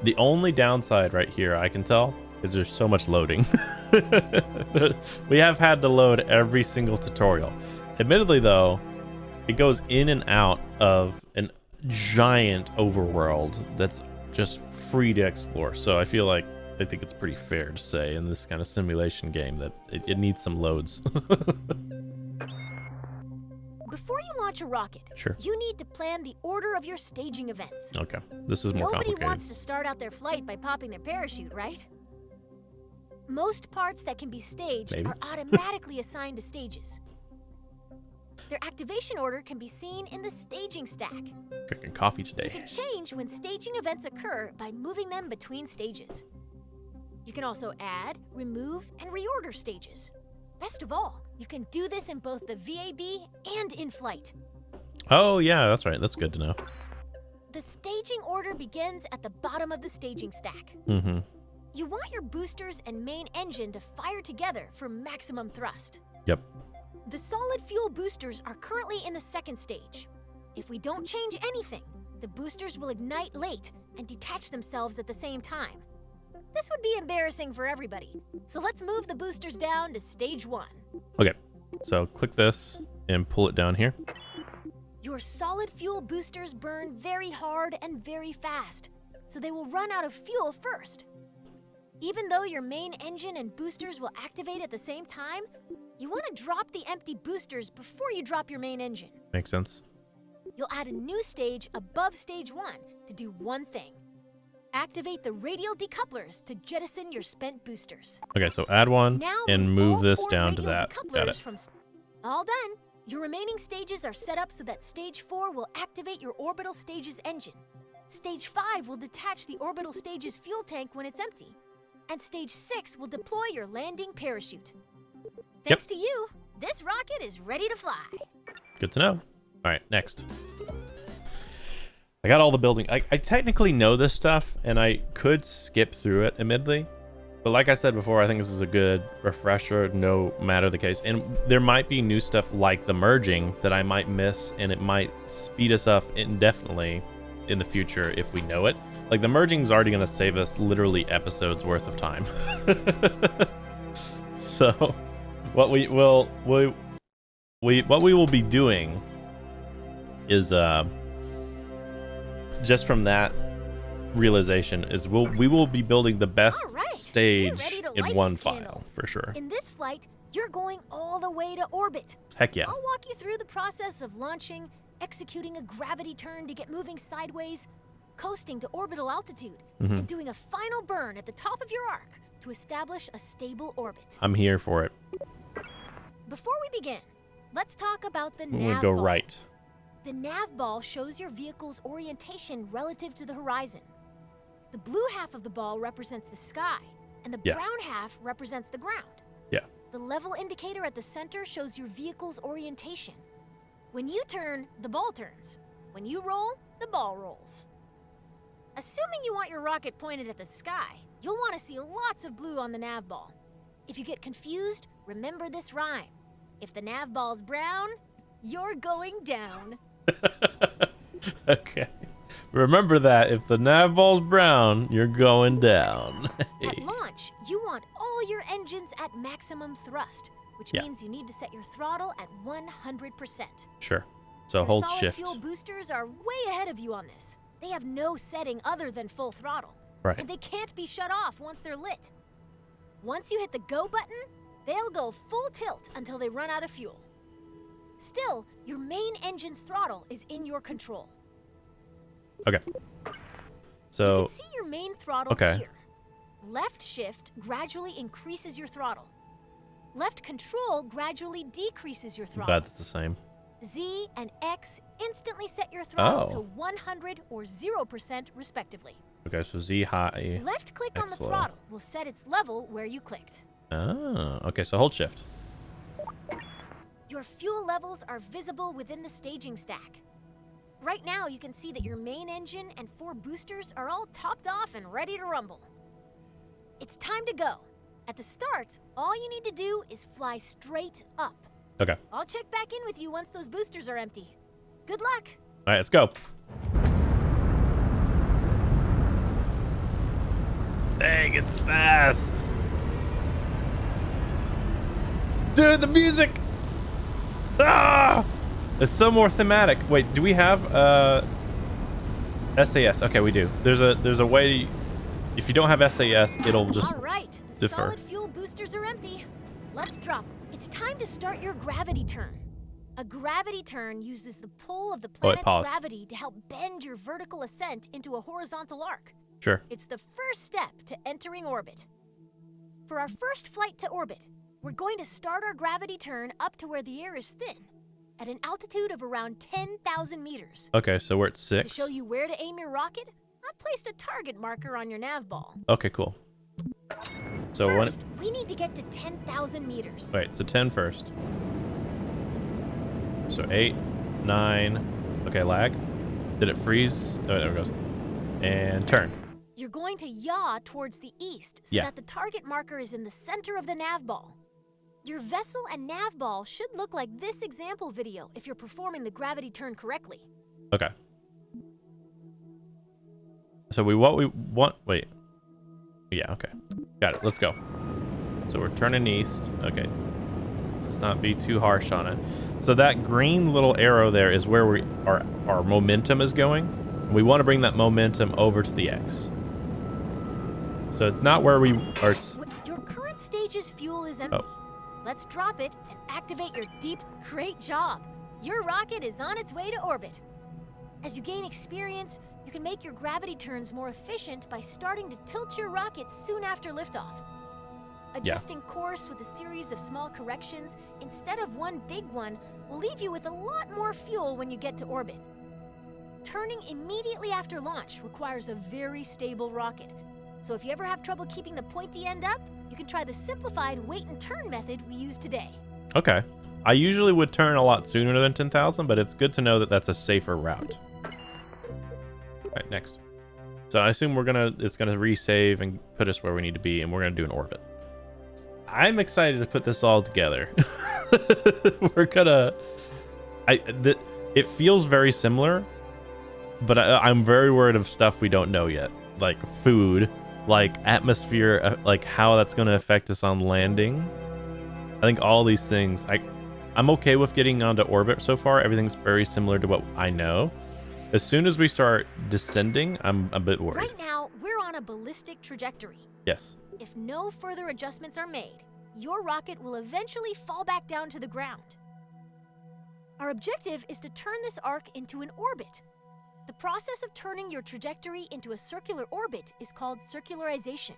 The only downside right here, I can tell, is there's so much loading. We have had to load every single tutorial. Admittedly, though, it goes in and out of an giant overworld that's just free to explore. So I feel like I think it's pretty fair to say in this kind of simulation game that it needs some loads. Before you launch a rocket, Sure. you need to plan the order of your staging events. Okay, this is more Nobody complicated. wants to start out their flight by popping their parachute, right? Most parts that can be staged Maybe. are automatically assigned to stages. Their activation order can be seen in the staging stack. Drinking coffee You today. can change when staging events occur by moving them between stages. You can also add, remove, and reorder stages. Best of all, you can do this in both the VAB and in flight. Oh, yeah, that's right. That's good to know. The staging order begins at the bottom of the staging stack. Mm-hmm. You want your boosters and main engine to fire together for maximum thrust. Yep. The solid fuel boosters are currently in the second stage. If we don't change anything, the boosters will ignite late and detach themselves at the same time. This would be embarrassing for everybody, so let's move the boosters down to stage 1. Okay, so click this and pull it down here. Your solid fuel boosters burn very hard and very fast, so they will run out of fuel first. Even though your main engine and boosters will activate at the same time, you want to drop the empty boosters before you drop your main engine. Makes sense. You'll add a new stage above stage 1 to do one thing. Activate the radial decouplers to jettison your spent boosters. Okay, so add one Now and all move this 4 down to radial that. decouplers Got it. All done. Your remaining stages are set up so that stage 4 will activate your orbital stage's engine. Stage 5 will detach the orbital stage's fuel tank when it's empty. And stage 6 will deploy your landing parachute. Thanks to you, this rocket is ready to fly. Good to know. All right, next. I got all the building. I technically know this stuff, and I could skip through it, admittedly. But like I said before, I think this is a good refresher, no matter the case. And there might be new stuff like the merging that I might miss, and it might speed us up indefinitely in the future if we know it. Like, the merging is already going to save us literally episodes worth of time. So, what we will be doing is just from that realization is we will be building the best All right, stage we're ready to in light one this file candle. for sure. In this flight, you're going all the way to orbit. Heck yeah. I'll walk you through the process of launching, executing a gravity turn to get moving sideways, coasting to orbital altitude, and doing a final burn at the top of your arc to establish a stable orbit. I'm here for it. Before we begin, let's talk about the I'm gonna nav go ball. right. The nav ball shows your vehicle's orientation relative to the horizon. The blue half of the ball represents the sky, and the Yeah. brown half represents the ground. Yeah. The level indicator at the center shows your vehicle's orientation. When you turn, the ball turns. When you roll, the ball rolls. Assuming you want your rocket pointed at the sky, you'll want to see lots of blue on the nav ball. If you get confused, remember this rhyme. If the nav ball's brown, you're going down. Okay. Remember that. If the nav ball's brown, you're going down. At launch, you want all your engines at maximum thrust, which Yeah. means you need to set your throttle at 100%. Sure. So Your hold solid shift. fuel boosters are way ahead of you on this. They have no setting other than full throttle. Right. And they can't be shut off once they're lit. Once you hit the go button, they'll go full tilt until they run out of fuel. Still, your main engine's throttle is in your control. Okay. You So can see your main throttle okay. here. Left shift gradually increases your throttle. Left control gradually decreases your I'm throttle. glad that's the same. Z and X instantly set your throttle Oh. to 100 or 0% respectively. Okay, so Z high. Left click on the X low. throttle will set its level where you clicked. Oh, okay, so hold shift. Your fuel levels are visible within the staging stack. Right now, you can see that your main engine and 4 boosters are all topped off and ready to rumble. It's time to go. At the start, all you need to do is fly straight up. Okay. I'll check back in with you once those boosters are empty. Good luck. All right, let's go. Dang, it's fast. Dude, the music. Ah! It's so more thematic. Wait, do we have SAS? Okay, we do. There's a way. If you don't have SAS, it'll just All right, the defer. solid fuel boosters are empty. Let's drop. It's time to start your gravity turn. A gravity turn uses the pull of the planet's paused. gravity to help bend your vertical ascent into a horizontal arc. Sure. It's the first step to entering orbit. For our first flight to orbit, we're going to start our gravity turn up to where the air is thin. at an altitude of around 10,000 meters. Okay, so we're at To 6. show you where to aim your rocket, I've placed a target marker on your nav ball. Okay, cool. So First, we need to get to 10,000 meters. wait, so 10 first. So 8, 9. Okay, lag. Did it freeze? Oh, there it goes. And turn. You're going to yaw towards the east so that the target marker is in the center of the nav ball. Your vessel and nav ball should look like this example video if you're performing the gravity turn correctly. Okay. So we want. Wait. Yeah. Okay. Got it. Let's go. So we're turning east. Okay. Let's not be too harsh on it. So that green little arrow there is where our momentum is going. We want to bring that momentum over to the X. So it's not where we are. Your current stage's fuel is empty. Oh. Let's drop it and activate your deep. Great job. Your rocket is on its way to orbit. As you gain experience, you can make your gravity turns more efficient by starting to tilt your rocket soon after liftoff. Adjusting course with a series of small corrections instead of one big one will leave you with a lot more fuel when you get to orbit. Turning immediately after launch requires a very stable rocket. So if you ever have trouble keeping the pointy end up, you can try the simplified wait and turn method we use today. Okay. I usually would turn a lot sooner than 10,000, but it's good to know that that's a safer route. All right, next. So I assume it's gonna resave and put us where we need to be, and we're gonna do an orbit. I'm excited to put this all together. It feels very similar, but I'm very worried of stuff we don't know yet, like food, like atmosphere, like how that's going to affect us on landing. I think all these things, I'm okay with getting onto orbit so far. Everything's very similar to what I know. As soon as we start descending, I'm a bit worried. Right now, we're on a ballistic trajectory. Yes. If no further adjustments are made, your rocket will eventually fall back down to the ground. Our objective is to turn this arc into an orbit. The process of turning your trajectory into a circular orbit is called circularization.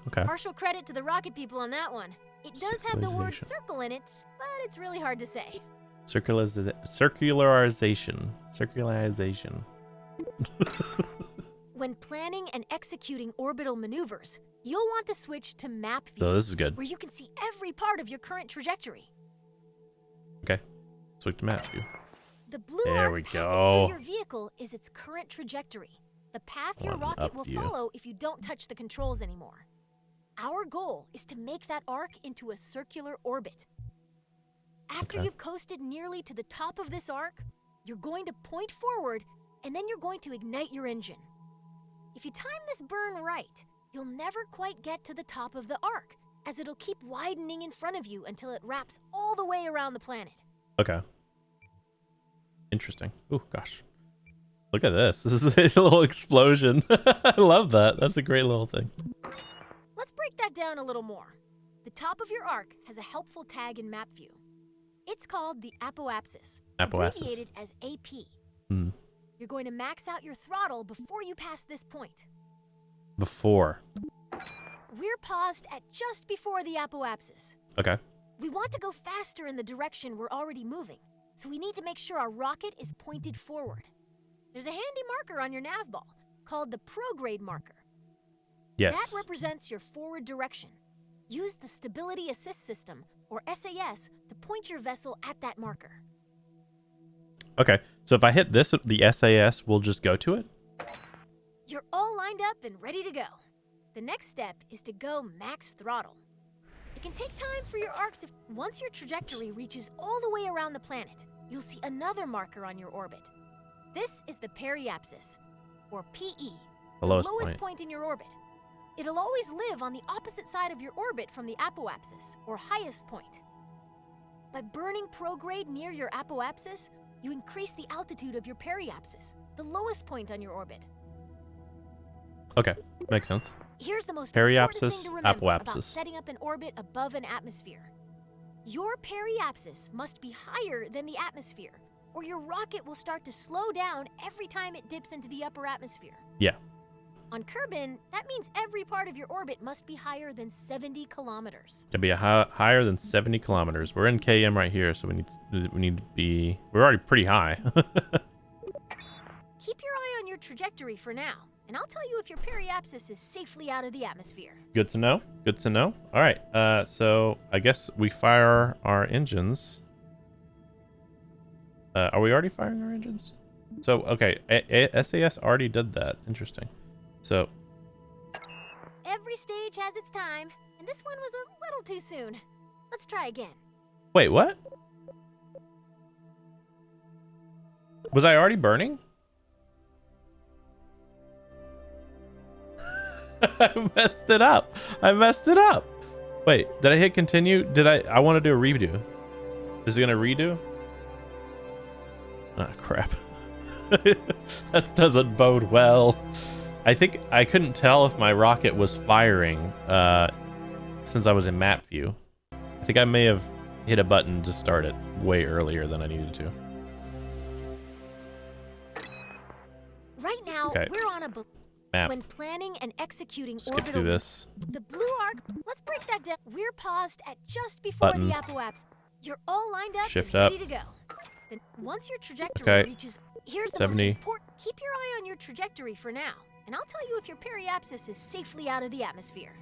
Okay. Partial credit to the rocket people on that one. It does have the word circle in it, but it's really hard to say. Circularization. When planning and executing orbital maneuvers, you'll want to switch to map view. So this is good. Where you can see every part of your current trajectory. Okay. Switch to map view. The blue there arc we passing go. through your vehicle is its current trajectory. The path your On rocket up will view. follow if you don't touch the controls anymore. Our goal is to make that arc into a circular orbit. After Okay. you've coasted nearly to the top of this arc, you're going to point forward, and then you're going to ignite your engine. If you time this burn right, you'll never quite get to the top of the arc, as it'll keep widening in front of you until it wraps all the way around the planet. Okay. Interesting. Oh, gosh. Look at this. This is a little explosion. I love that. That's a great little thing. Let's break that down a little more. The top of your arc has a helpful tag in map view. It's called the apoapsis, abbreviated as AP. Hmm. You're going to max out your throttle before you pass this point. Before. We're paused at just before the apoapsis. Okay. We want to go faster in the direction we're already moving, so we need to make sure our rocket is pointed forward. There's a handy marker on your nav ball called the prograde marker. Yes. That represents your forward direction. Use the Stability Assist System, or SAS, to point your vessel at that marker. Okay. So if I hit this, the SAS will just go to it? You're all lined up and ready to go. The next step is to go max throttle. It can take time for your arc to... Once your trajectory reaches all the way around the planet, you'll see another marker on your orbit. This is the periapsis, or PE, The lowest point in your orbit. It'll always live on the opposite side of your orbit from the apoapsis, or highest point. By burning prograde near your apoapsis, you increase the altitude of your periapsis, the lowest point on your orbit. Okay. Makes sense. Here's the most Periapsis, important thing to remember about apoapsis. setting up an orbit above an atmosphere. Your periapsis must be higher than the atmosphere, or your rocket will start to slow down every time it dips into the upper atmosphere. Yeah. On Kerbin, that means every part of your orbit must be higher than 70 kilometers. To be higher than 70 kilometers. We're in KM right here, so we need to be. We're already pretty high. Keep your eye on your trajectory for now, and I'll tell you if your periapsis is safely out of the atmosphere. Good to know. Good to know. All right. So I guess we fire our engines. Are we already firing our engines? So okay, SAS already did that. Interesting. So every stage has its time, and this one was a little too soon. Let's try again. wait, what? Was I already burning? I messed it up. Wait, did I hit continue? I want to do a redo. Is it gonna redo? Ah, crap. That doesn't bode well. I think I couldn't tell if my rocket was firing since I was in map view. I think I may have hit a button to start it way earlier than I needed to. Right now, Okay. we're on a Map. when planning and executing Skip orbital through this. The blue arc, let's break that down. We're paused at just before Button. the apoapse. You're all lined up Shift and up. ready to go. Then once your trajectory Okay. reaches, here's the 70. most important. Keep your eye on your trajectory for now, and I'll tell you if your periapsis is safely out of the atmosphere.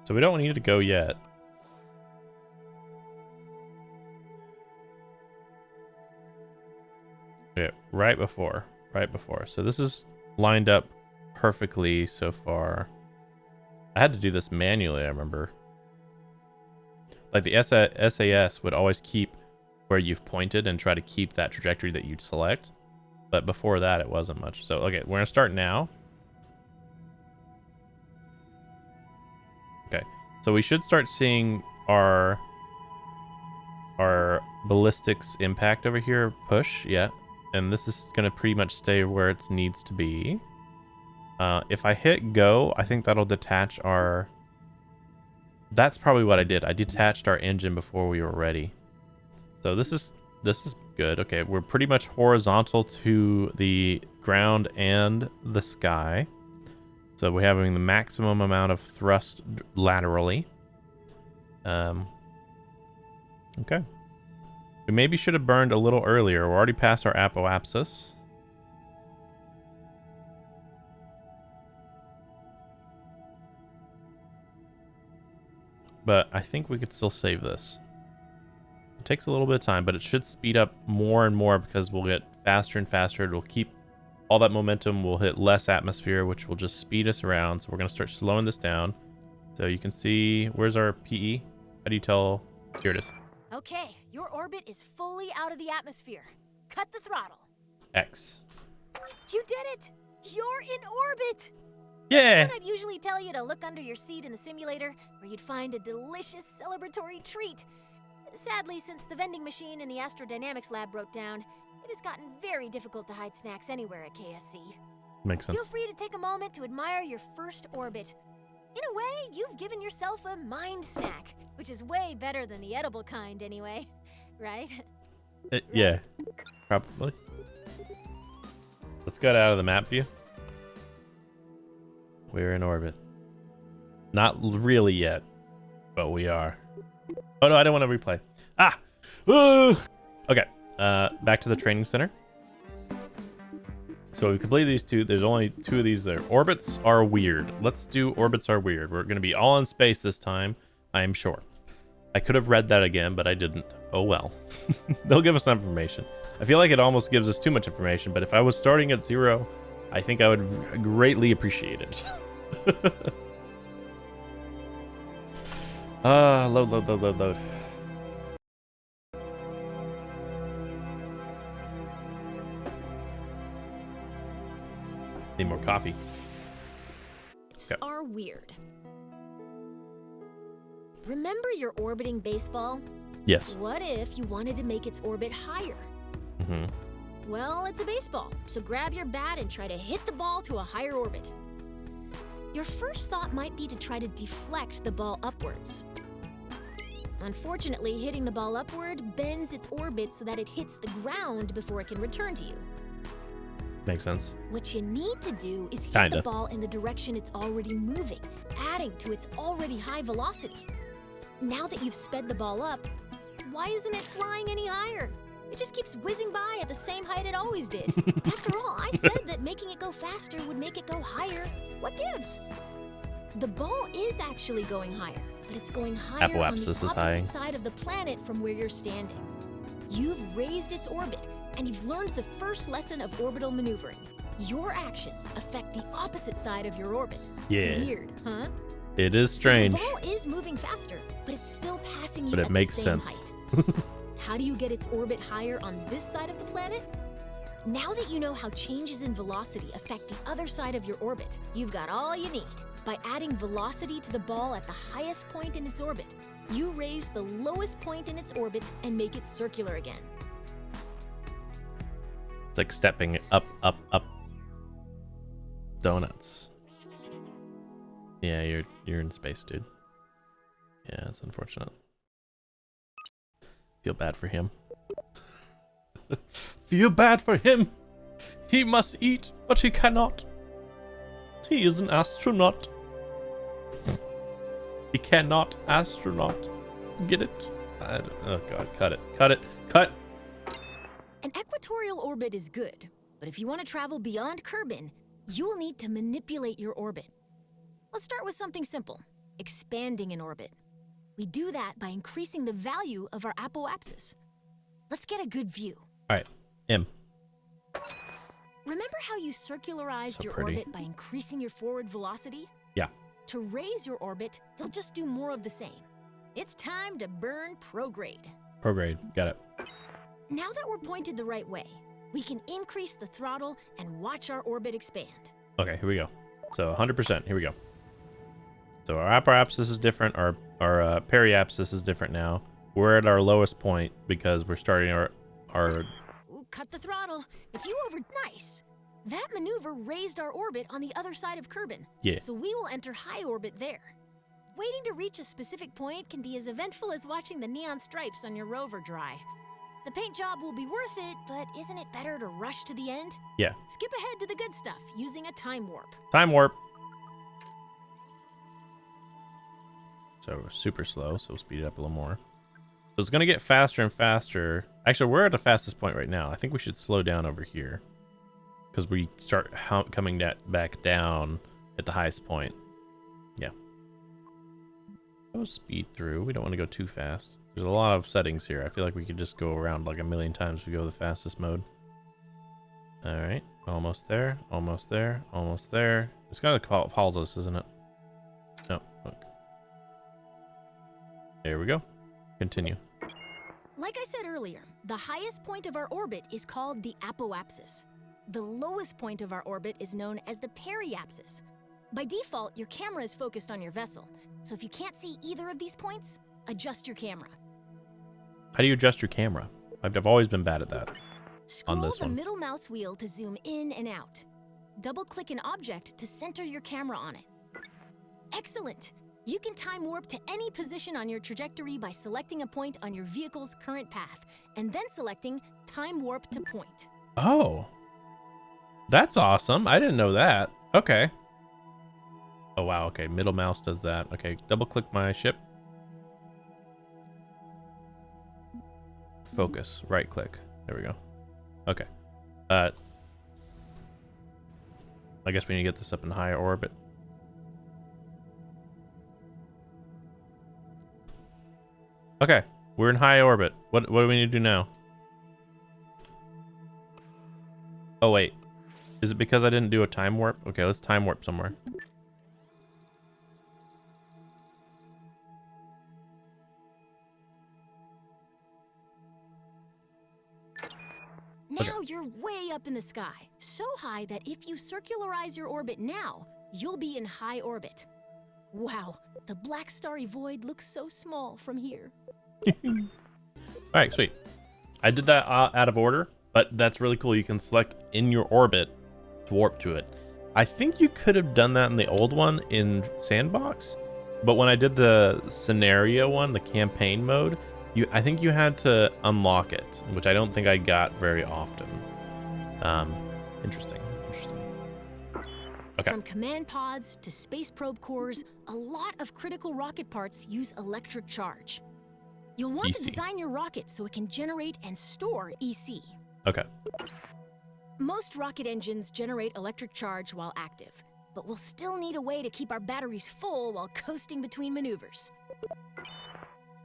So we don't need to go yet. Okay, right before. So this is lined up perfectly so far. I had to do this manually, I remember. Like the SAS would always keep where you've pointed and try to keep that trajectory that you'd select. But before that, it wasn't much. So, okay, we're going to start now. Okay, so we should start seeing our ballistics impact over here push, yeah. And this is going to pretty much stay where it needs to be. If I hit go, I think that'll detach our... That's probably what I did. I detached our engine before we were ready. So this is good. Okay, we're pretty much horizontal to the ground and the sky. So we're having the maximum amount of thrust laterally. Okay. We maybe should have burned a little earlier. We're already past our apoapsis. But I think we could still save this. It takes a little bit of time, but it should speed up more and more because we'll get faster and faster. It'll keep all that momentum. We'll hit less atmosphere, which will just speed us around. So we're going to start slowing this down. So you can see, where's our PE? How do you tell? Here it is. Okay, your orbit is fully out of the atmosphere. Cut the throttle. X. You did it! You're in orbit! Yeah! I'd usually tell you to look under your seat in the simulator, where you'd find a delicious celebratory treat. Sadly, since the vending machine in the astrodynamics lab broke down, it has gotten very difficult to hide snacks anywhere at KSC. Makes sense. Feel free to take a moment to admire your first orbit. In a way, you've given yourself a mind snack, which is way better than the edible kind anyway, right? Yeah, probably. Let's get out of the map view. We're in orbit. Not really yet, but we are. Oh no, I don't want to replay. Ah! Ooh! Okay, back to the training center. So we completed these two. There's only two of these there. Orbits are weird. Let's do orbits are weird. We're going to be all in space this time, I am sure. I could have read that again, but I didn't. Oh well. They'll give us some information. I feel like it almost gives us too much information, but if I was starting at 0, I think I would greatly appreciate it. Load. Need more coffee. Okay. Are weird. Remember your orbiting baseball? Yes. What if you wanted to make its orbit higher? Mm-hmm. Well, it's a baseball, so grab your bat and try to hit the ball to a higher orbit. Your first thought might be to try to deflect the ball upwards. Unfortunately, hitting the ball upward bends its orbit so that it hits the ground before it can return to you. Makes sense. What you need to do is hit Kinda. the ball in the direction it's already moving, adding to its already high velocity. Now that you've sped the ball up, why isn't it flying any higher? It just keeps whizzing by at the same height it always did. After all, I said that making it go faster would make it go higher. What gives? The ball is actually going higher, but it's going higher on the opposite side of the planet from where you're standing. You've raised its orbit, and you've learned the first lesson of orbital maneuvering. Your actions affect the opposite side of your orbit. Yeah. Weird, huh? It is strange. So the ball is moving faster, but it's still passing you But it at makes the same sense. height. How do you get its orbit higher on this side of the planet? Now that you know how changes in velocity affect the other side of your orbit, you've got all you need. By adding velocity to the ball at the highest point in its orbit, you raise the lowest point in its orbit and make it circular again. It's like stepping up, up, up. Donuts. Yeah, you're in space, dude. Yeah, it's unfortunate. Feel bad for him. Feel bad for him. He must eat, but he cannot. He is an astronaut. He cannot astronaut. Get it? Oh god, cut it. Cut it. Cut. An equatorial orbit is good, but if you want to travel beyond Kerbin, you will need to manipulate your orbit. Let's start with something simple, expanding an orbit. We do that by increasing the value of our apoapsis. Let's get a good view. All right, M. Remember how you circularized your orbit by increasing your forward velocity? Yeah. To raise your orbit, you'll just do more of the same. It's time to burn prograde. Prograde, got it. Now that we're pointed the right way, we can increase the throttle and watch our orbit expand. Okay, here we go. So 100%, here we go. So our apoapsis is different, our periapsis is different now. We're at our lowest point because we're starting our Ooh, cut the throttle. If you nice. That maneuver raised our orbit on the other side of Kerbin. Yeah. So we will enter high orbit there. Waiting to reach a specific point can be as eventful as watching the neon stripes on your rover dry. The paint job will be worth it, but isn't it better to rush to the end? Yeah. Skip ahead to the good stuff using a time warp. Time warp. So we're super slow, so we'll speed it up a little more. So it's going to get faster and faster. Actually, we're at the fastest point right now. I think we should slow down over here because we start coming back down at the highest point. Yeah. Go speed through. We don't want to go too fast. There's a lot of settings here. I feel like we could just go around like a million times if we go the fastest mode. All right. Almost there. Almost there. Almost there. It's going to pause us, isn't it? No. Look. There we go. Continue. Like I said earlier, the highest point of our orbit is called the apoapsis. The lowest point of our orbit is known as the periapsis. By default, your camera is focused on your vessel. So if you can't see either of these points, adjust your camera. How do you adjust your camera? I've always been bad at that. Scroll on this the one. middle mouse wheel to zoom in and out. Double-click an object to center your camera on it. Excellent! You can time warp to any position on your trajectory by selecting a point on your vehicle's current path, and then selecting Time Warp to Point. Oh. That's awesome. I didn't know that. Okay. Oh, wow. Okay, middle mouse does that. Okay, double-click my ship. Focus. Right-click. There we go. Okay. I guess we need to get this up in higher orbit. Okay, we're in high orbit. What do we need to do now? Oh wait, is it because I didn't do a time warp? Okay, let's time warp somewhere. Now you're way up in the sky, so high that if you circularize your orbit now, you'll be in high orbit. Wow, the black starry void looks so small from here. All right, sweet. I did that out of order, but that's really cool. You can select in your orbit to warp to it. I think you could have done that in the old one in Sandbox, But when I did the scenario one, the campaign mode, I think you had to unlock it, which I don't think I got very often. Interesting. Okay. From command pods to space probe cores, a lot of critical rocket parts use electric charge. You'll want to design your rocket so it can generate and store EC. Okay. Most rocket engines generate electric charge while active, but we'll still need a way to keep our batteries full while coasting between maneuvers.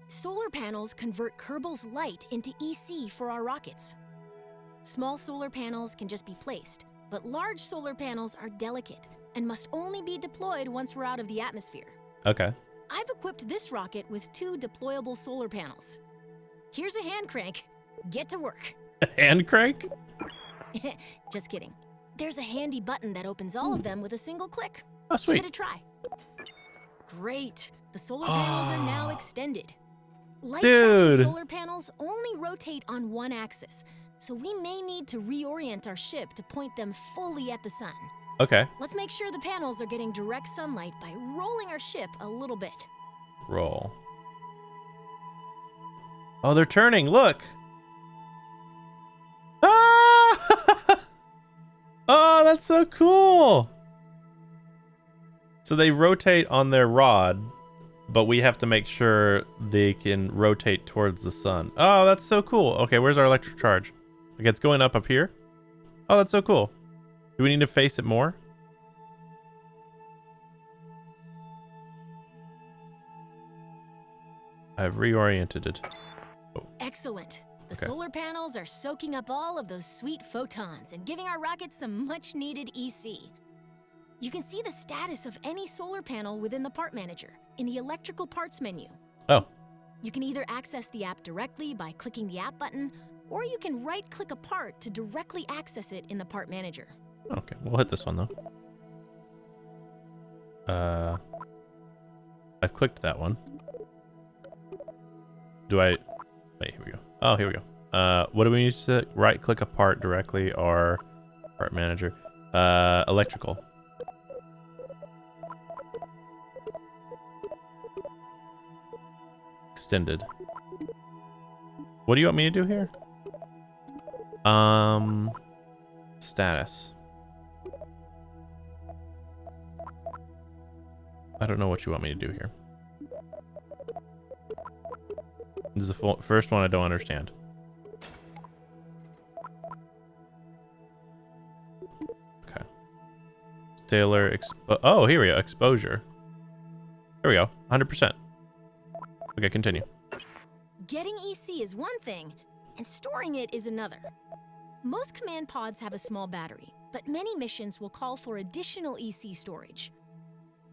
Solar panels convert Kerbal's light into EC for our rockets. Small solar panels can just be placed, but large solar panels are delicate and must only be deployed once we're out of the atmosphere. Okay. I've equipped this rocket with 2 deployable solar panels. Here's a hand crank. Get to work. Hand crank? Just kidding. There's a handy button that opens all of them with a single click. Oh, sweet. Give it a try. Great. The solar panels are now extended. Light tracking solar panels only rotate on one axis, so we may need to reorient our ship to point them fully at the sun. Okay. Let's make sure the panels are getting direct sunlight by rolling our ship a little bit. Roll. Oh, they're turning. Look. Ah! Oh, that's so cool. So they rotate on their rod, but we have to make sure they can rotate towards the sun. Oh, that's so cool. Okay, where's our electric charge? Like, it's going up here? Oh, that's so cool. Do we need to face it more? I've reoriented it. Oh. Excellent. The solar panels are soaking up all of those sweet photons and giving our rocket some much-needed EC. You can see the status of any solar panel within the part manager in the electrical parts menu. Oh. You can either access the app directly by clicking the app button, or you can right-click a part to directly access it in the part manager. Okay, we'll hit this one though. I've clicked that one. Do I? Wait, here we go. Oh, here we go. What do we need to right-click a part directly or part manager? Electrical. Extended. What do you want me to do here? Status. I don't know what you want me to do here. This is the first one I don't understand. Okay. Stellar oh, here we go. Exposure. Here we go. 100%. Okay, continue. Getting EC is one thing, and storing it is another. Most command pods have a small battery, but many missions will call for additional EC storage.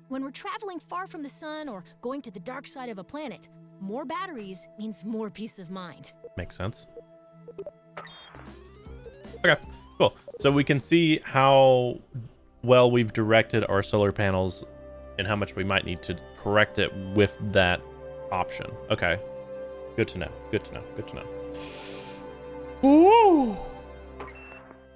When we're traveling far from the sun or going to the dark side of a planet, more batteries means more peace of mind. Makes sense. Okay, cool. So we can see how well we've directed our solar panels and how much we might need to correct it with that option. Okay. Good to know. Good to know. Good to know. Woo!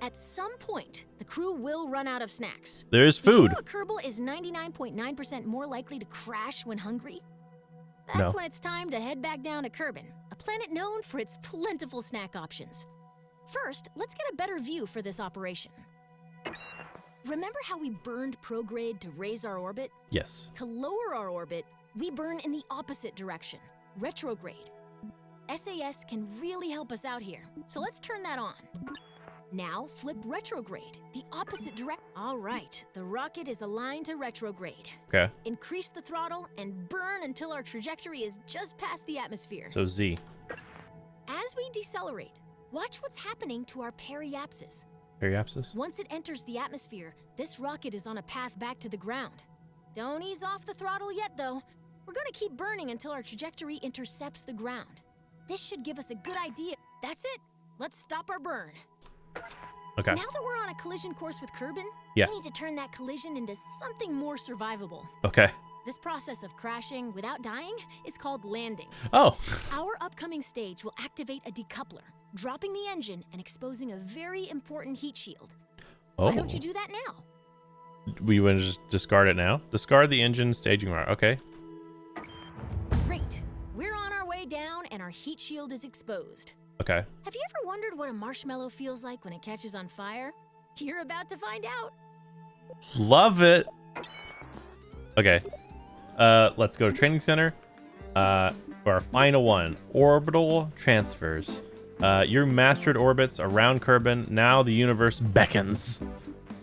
At some point, the crew will run out of snacks. There is Did you food. know a Kerbal is 99.9% more likely to crash when hungry? That's when it's time to head back down to Kerbin, a planet known for its plentiful snack options. First, let's get a better view for this operation. Remember how we burned prograde to raise our orbit? Yes. To lower our orbit, we burn in the opposite direction, retrograde. SAS can really help us out here, so let's turn that on. Now flip retrograde, the opposite direction. All right, the rocket is aligned to retrograde. Okay. Increase the throttle and burn until our trajectory is just past the atmosphere. So Z. As we decelerate, watch what's happening to our periapsis. Periapsis? Once it enters the atmosphere, this rocket is on a path back to the ground. Don't ease off the throttle yet, though. We're gonna keep burning until our trajectory intercepts the ground. This should give us a good idea. That's it. Let's stop our burn. Okay. Now that we're on a collision course with Kerbin, Yeah. we need to turn that collision into something more survivable. Okay. This process of crashing without dying is called landing. Oh. Our upcoming stage will activate a decoupler, dropping the engine and exposing a very important heat shield. Oh. Why don't you do that now? We want to just discard it now? Discard the engine staging wire. Okay. and our heat shield is exposed. Okay. Have you ever wondered what a marshmallow feels like when it catches on fire? You're about to find out. Love it. Okay. Let's go to training center. For our final one, orbital transfers. You mastered orbits around Kerbin. Now the universe beckons.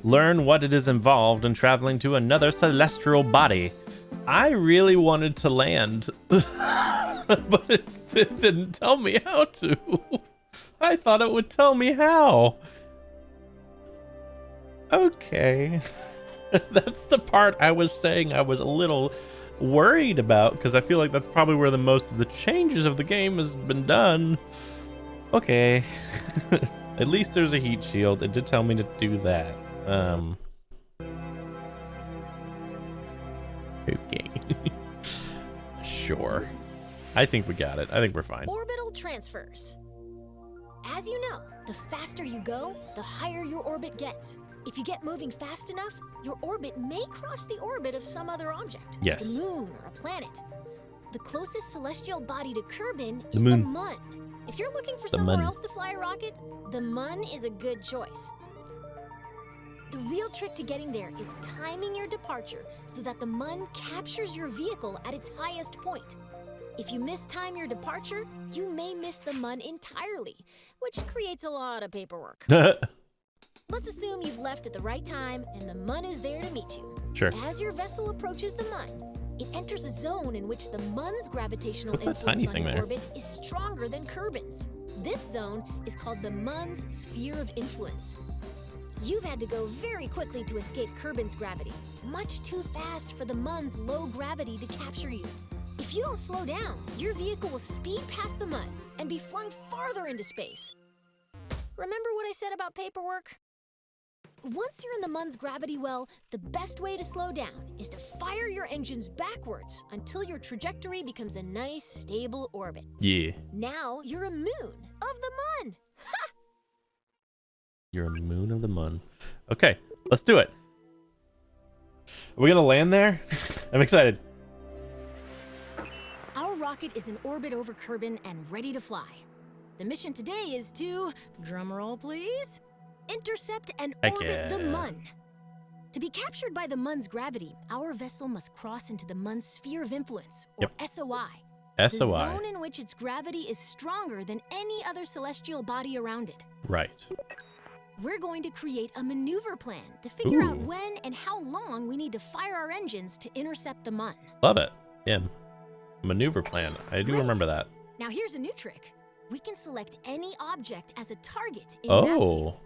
Learn what it is involved in traveling to another celestial body. I really wanted to land, but it didn't tell me how to. I thought it would tell me how. Okay. That's the part I was saying I was a little worried about, because I feel like that's probably where the most of the changes of the game has been done. Okay. At least there's a heat shield. It did tell me to do that. Okay. Sure. I think we got it. I think we're fine. Orbital transfers. As you know, the faster you go, the higher your orbit gets. If you get moving fast enough, your orbit may cross the orbit of some other object, yes, like a moon or a planet. The closest celestial body to Kerbin the is moon. the Mun. If you're looking for The somewhere Mun. else to fly a rocket, the Mun is a good choice. The real trick to getting there is timing your departure so that the Mun captures your vehicle at its highest point. If you mistime your departure, you may miss the Mun entirely, which creates a lot of paperwork. Let's assume you've left at the right time and the Mun is there to meet you. Sure. As your vessel approaches the Mun, it enters a zone in which the Mun's gravitational What's that influence tiny on thing your there? orbit is stronger than Kerbin's. This zone is called the Mun's sphere of influence. You've had to go very quickly to escape Kerbin's gravity, much too fast for the Mun's low gravity to capture you. If you don't slow down, your vehicle will speed past the Mun and be flung farther into space. Remember what I said about paperwork? Once you're in the Mun's gravity well, the best way to slow down is to fire your engines backwards until your trajectory becomes a nice, stable orbit. Yeah. Now you're a moon of the Mun. Ha! You're a moon of the Mun. Okay, let's do it. Are we gonna land there? I'm excited. Our rocket is in orbit over Kerbin and ready to fly. The mission today is to, drumroll please, intercept and Heck orbit the yeah. Mun. To be captured by the Mun's gravity, our vessel must cross into the Mun's sphere of influence, or SOI. The SOI. zone in which its gravity is stronger than any other celestial body around it. Right. We're going to create a maneuver plan to figure out Ooh. when and how long we need to fire our engines to intercept the Mun. Love it. Yeah. Maneuver plan. I do Great. remember that. Now here's a new trick. We can select any object as a target in map view. Oh.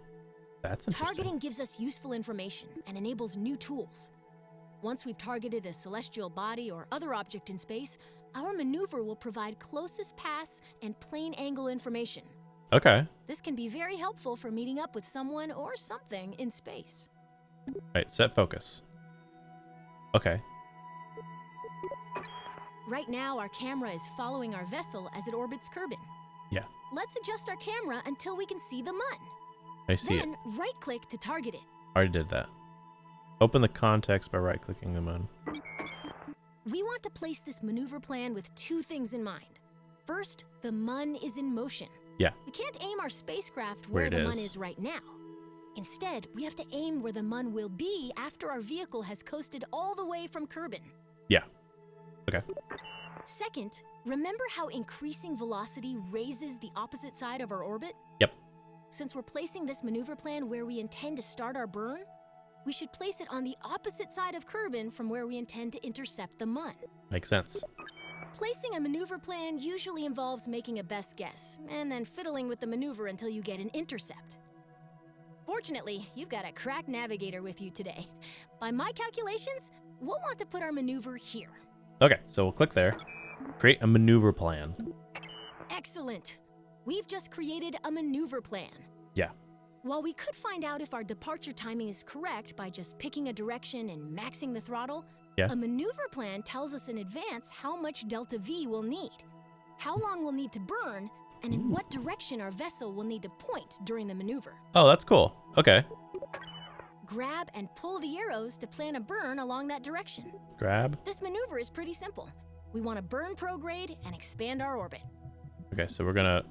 That's interesting. Targeting gives us useful information and enables new tools. Once we've targeted a celestial body or other object in space, our maneuver will provide closest pass and plane angle information. Okay. This can be very helpful for meeting up with someone or something in space. Right, set focus. Okay. Right now, our camera is following our vessel as it orbits Kerbin. Yeah. Let's adjust our camera until we can see the Mun. I see it. Then right-click to target it. Already did that. Open the context by right-clicking the Mun. We want to place this maneuver plan with two things in mind. First, the Mun is in motion. Yeah. We can't aim our spacecraft Where where it the Mun is. is right now. Instead, we have to aim where the Mun will be after our vehicle has coasted all the way from Kerbin. Yeah. Okay. Second, remember how increasing velocity raises the opposite side of our orbit? Yep. Since we're placing this maneuver plan where we intend to start our burn, we should place it on the opposite side of Kerbin from where we intend to intercept the Mun. Makes sense. Placing a maneuver plan usually involves making a best guess, and then fiddling with the maneuver until you get an intercept. Fortunately, you've got a crack navigator with you today. By my calculations, we'll want to put our maneuver here. Okay, so we'll click there. Create a maneuver plan. Excellent. We've just created a maneuver plan. Yeah. While we could find out if our departure timing is correct by just picking a direction and maxing the throttle, Yeah. a maneuver plan tells us in advance how much delta V we'll need, how long we'll need to burn, and in what direction our vessel will need to point during the maneuver. Oh, that's cool. Okay. Grab and pull the arrows to plan a burn along that direction. Grab. This maneuver is pretty simple. We want to burn prograde and expand our orbit. Okay, so I'm gonna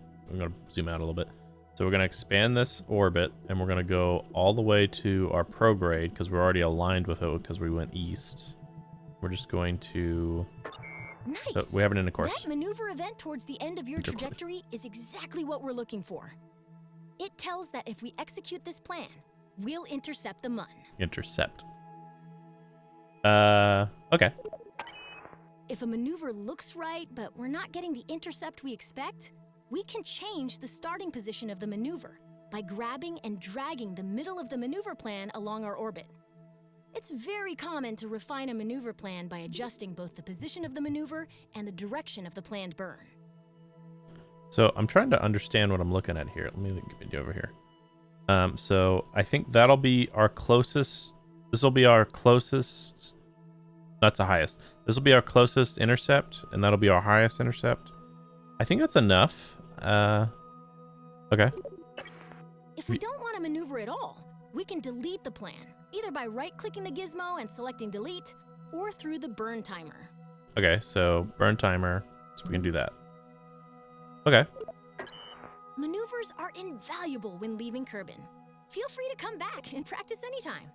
zoom out a little bit. So we're gonna expand this orbit, and we're gonna go all the way to our prograde because we're already aligned with it because we went east. We're just going to. Nice. So we have an intercourse. That maneuver event towards the end of your trajectory is exactly what we're looking for. It tells that if we execute this plan, we'll intercept the Mun. Intercept. Okay. If a maneuver looks right, but we're not getting the intercept we expect, we can change the starting position of the maneuver by grabbing and dragging the middle of the maneuver plan along our orbit. It's very common to refine a maneuver plan by adjusting both the position of the maneuver and the direction of the planned burn. So I'm trying to understand what I'm looking at here. Let me get over here. So I think that'll be our closest. This will be our closest. That's the highest. This will be our closest intercept, and that'll be our highest intercept. I think that's enough. Okay. If we don't want to maneuver at all, we can delete the plan, either by right-clicking the gizmo and selecting delete, or through the burn timer. Okay, so burn timer, so we can do that. Okay. Maneuvers are invaluable when leaving Kerbin. Feel free to come back and practice anytime.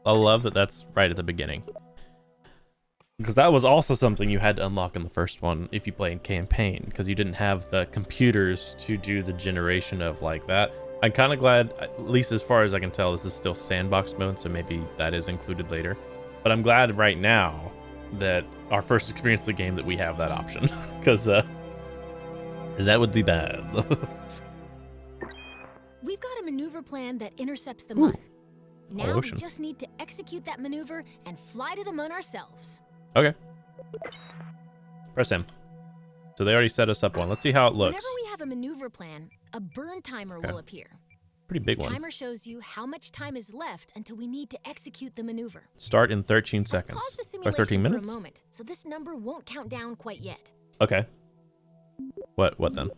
I love that that's right at the beginning. Because that was also something you had to unlock in the first one if you played campaign, because you didn't have the computers to do the generation of like that. I'm kind of glad, at least as far as I can tell, this is still Sandbox mode, so maybe that is included later. But I'm glad right now that our first experience of the game that we have that option, because that would be bad. We've got a maneuver plan that intercepts the Mun. Now we ocean. just need to execute that maneuver and fly to the Mun ourselves. Okay. Press M. So they already set us up one. Let's see how it looks. Whenever we have a maneuver plan, a burn timer will appear. Pretty big The one. timer shows you how much time is left until we need to execute the maneuver. Start in 13 seconds. Pause the Or simulation 13 for a minutes? moment, so this number won't count down quite yet. Okay. What then?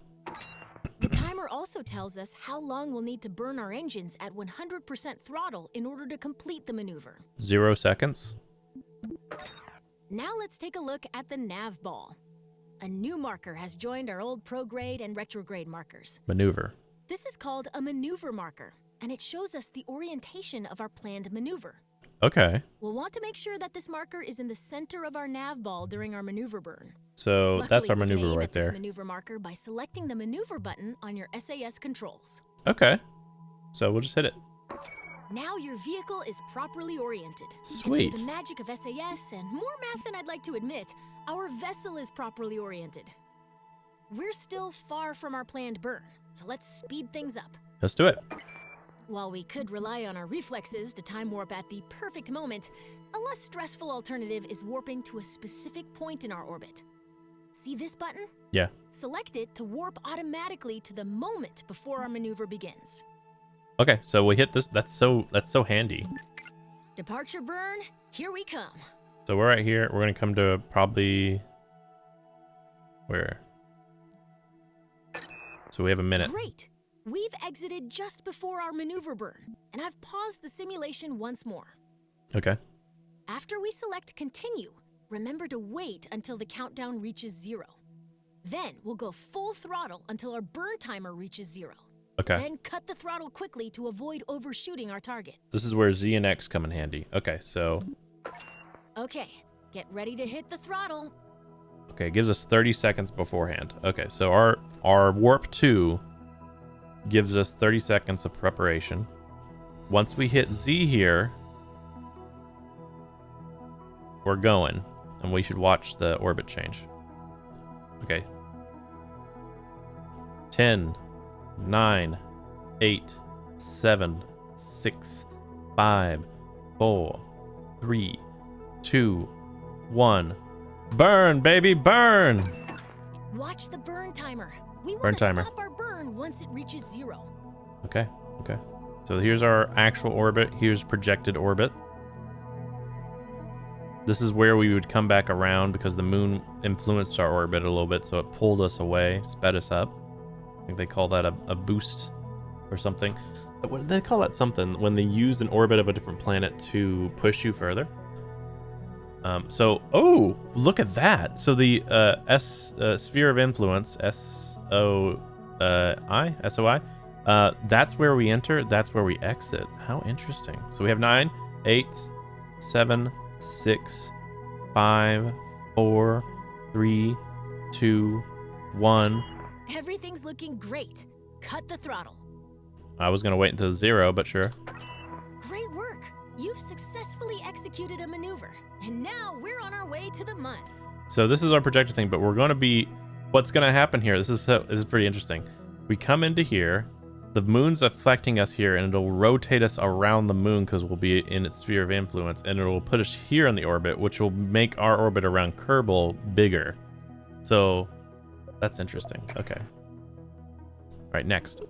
The timer also tells us how long we'll need to burn our engines at 100% throttle in order to complete the maneuver. 0 seconds. Now let's take a look at the nav ball. A new marker has joined our old prograde and retrograde markers. Maneuver. This is called a maneuver marker, and it shows us the orientation of our planned maneuver. Okay. We'll want to make sure that this marker is in the center of our nav ball during our maneuver burn. So that's our Luckily, we can maneuver aim right at this there. maneuver marker by selecting the maneuver button on your SAS controls. Okay. So we'll just hit it. Now your vehicle is properly oriented. Sweet. And through the magic of SAS and more math than I'd like to admit, our vessel is properly oriented. We're still far from our planned burn, so let's speed things up. Let's do it. While we could rely on our reflexes to time warp at the perfect moment, a less stressful alternative is warping to a specific point in our orbit. See this button? Yeah. Select it to warp automatically to the moment before our maneuver begins. Okay, so we hit this. That's so handy. Departure burn, here we come. So we're right here. We're gonna come to probably where? So we have a minute. Great! We've exited just before our maneuver burn, and I've paused the simulation once more. Okay. After we select continue, remember to wait until the countdown reaches 0. Then we'll go full throttle until our burn timer reaches 0. Okay. Then cut the throttle quickly to avoid overshooting our target. This is where Z and X come in handy. Okay, so Okay, get ready to hit the throttle. okay, it gives us 30 seconds beforehand. Okay, so our warp 2 gives us 30 seconds of preparation. Once we hit Z here, we're going, and we should watch the orbit change. Okay. 10, 9, 8, 7, 6, 5, 4, 3, 2, 1. Burn, baby, burn! Watch the burn timer. We Burn want to timer. stop our burn once it reaches 0. Okay. So here's our actual orbit. Here's projected orbit. This is where we would come back around because the moon influenced our orbit a little bit, so it pulled us away, sped us up. I think they call that a boost or something. What do they call that something when they use an orbit of a different planet to push you further? Oh, look at that. So the sphere of influence, SOI. That's where we enter. That's where we exit. How interesting. So we have 9, 8, 7, 6, 5, 4, 3, 2, 1. Everything's looking great. Cut the throttle. I was gonna wait until 0, but sure. Great work. You've successfully executed a maneuver, and now we're on our way to the Mun. So this is our projector thing, but we're going to be... What's going to happen here? This is pretty interesting. We come into here, the moon's affecting us here, and it'll rotate us around the moon because we'll be in its sphere of influence, and it'll put us here in the orbit, which will make our orbit around Kerbal bigger. So that's interesting. Okay. All right, next.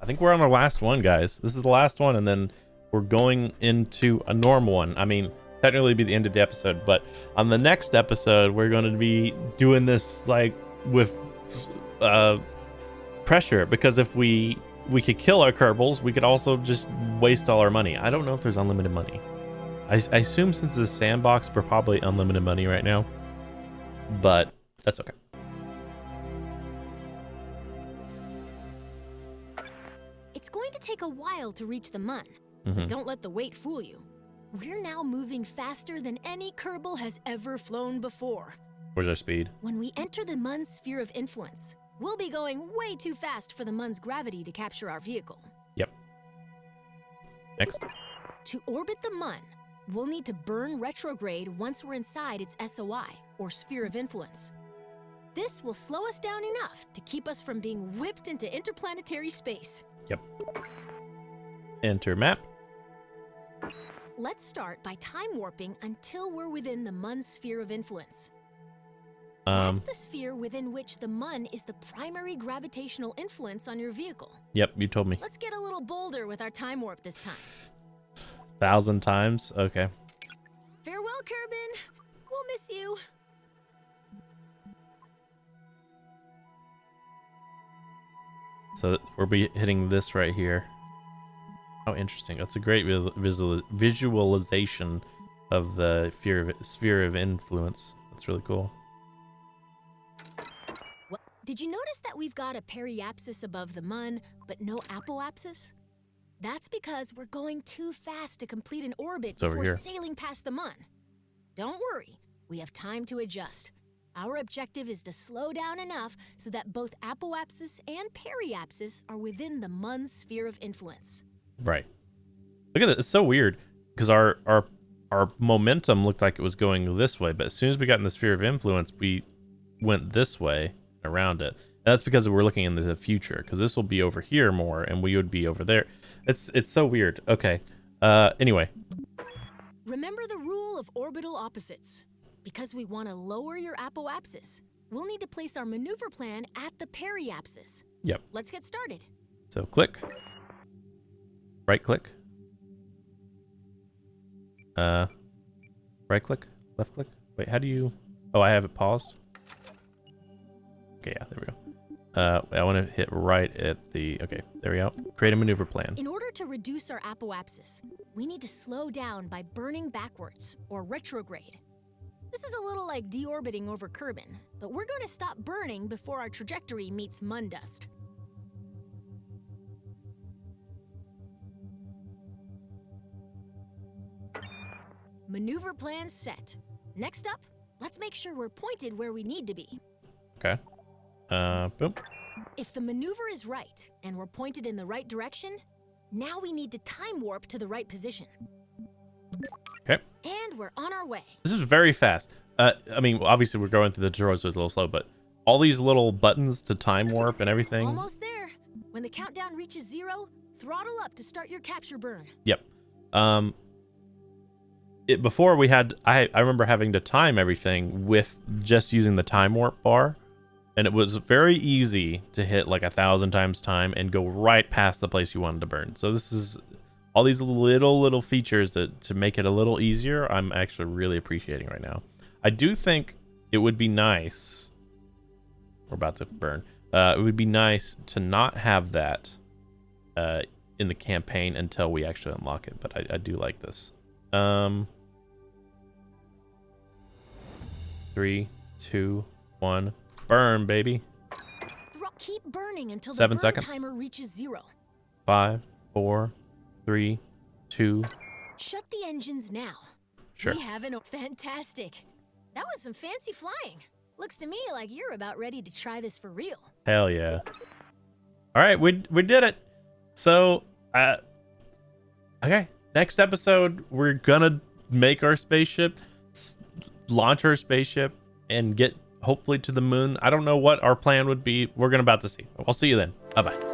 I think we're on the last one, guys. This is the last one, and then we're going into a normal one. I mean, technically be the end of the episode, but on the next episode, we're going to be doing this like with pressure, because if we could kill our Kerbals, we could also just waste all our money. I don't know if there's unlimited money. I assume since it's Sandbox, we're probably unlimited money right now, but that's okay. It's going to take a while to reach the Mun, but don't let the wait fool you. We're now moving faster than any Kerbal has ever flown before. Where's our speed? When we enter the Mun's sphere of influence, we'll be going way too fast for the Mun's gravity to capture our vehicle. Yep. Next. To orbit the Mun, we'll need to burn retrograde once we're inside its SOI, or sphere of influence. This will slow us down enough to keep us from being whipped into interplanetary space. Yep. Enter map. Let's start by time warping until we're within the Mun's sphere of influence. That's the sphere within which the Mun is the primary gravitational influence on your vehicle. Yep, you told me. Let's get a little bolder with our time warp this time. 1,000 times? Okay. Farewell, Kerbin. We'll miss you. So we'll be hitting this right here. Oh, interesting. That's a great visualization of the sphere of influence. That's really cool. Well, did you notice that we've got a periapsis above the Mun, but no apoapsis? That's because we're going too fast to complete an orbit before sailing past the Mun. Don't worry, we have time to adjust. Our objective is to slow down enough so that both apoapsis and periapsis are within the Mun's sphere of influence. Right. Look at it. It's so weird because our momentum looked like it was going this way, but as soon as we got in the sphere of influence, we went this way around it. And that's because we're looking into the future, because this will be over here more and we would be over there. It's so weird. Okay. Anyway. Remember the rule of orbital opposites. Because we want to lower your apoapsis, we'll need to place our maneuver plan at the periapsis. Yep. Let's get started. So click. Right click. Right click. Left click. Wait, how do you... Oh, I have it paused. Okay, yeah, there we go. I want to hit right at the... Okay, there we go. Create a maneuver plan. In order to reduce our apoapsis, we need to slow down by burning backwards, or retrograde. This is a little like deorbiting over Kerbin, but we're going to stop burning before our trajectory meets Mun dust. Maneuver plan set. Next up, let's make sure we're pointed where we need to be. Okay. Boom. If the maneuver is right and we're pointed in the right direction, now we need to time warp to the right position. Okay. And we're on our way. This is very fast. I mean, obviously we're going through the tutorial, so it's a little slow, but all these little buttons to time warp and everything. Almost there. When the countdown reaches 0, throttle up to start your capture burn. Yep. Before we had, I remember having to time everything with just using the time warp bar, and it was very easy to hit like 1,000 times time and go right past the place you wanted to burn. So this is all these little features to make it a little easier. I'm actually really appreciating right now. I do think it would be nice. We're about to burn. It would be nice to not have that in the campaign until we actually unlock it. But I do like this. 3, 2, 1, burn, baby. Keep burning until the 7 burn seconds. timer reaches 0. 5, 4, 3, 2. Shut the engines now. Sure. We haven't. Fantastic. That was some fancy flying. Looks to me like you're about ready to try this for real. Hell yeah. All right, we did it. So, okay, next episode we're gonna make our spaceship, launch our spaceship, and get hopefully to the moon. I don't know what our plan would be. We're about to see. I'll see you then. Bye bye.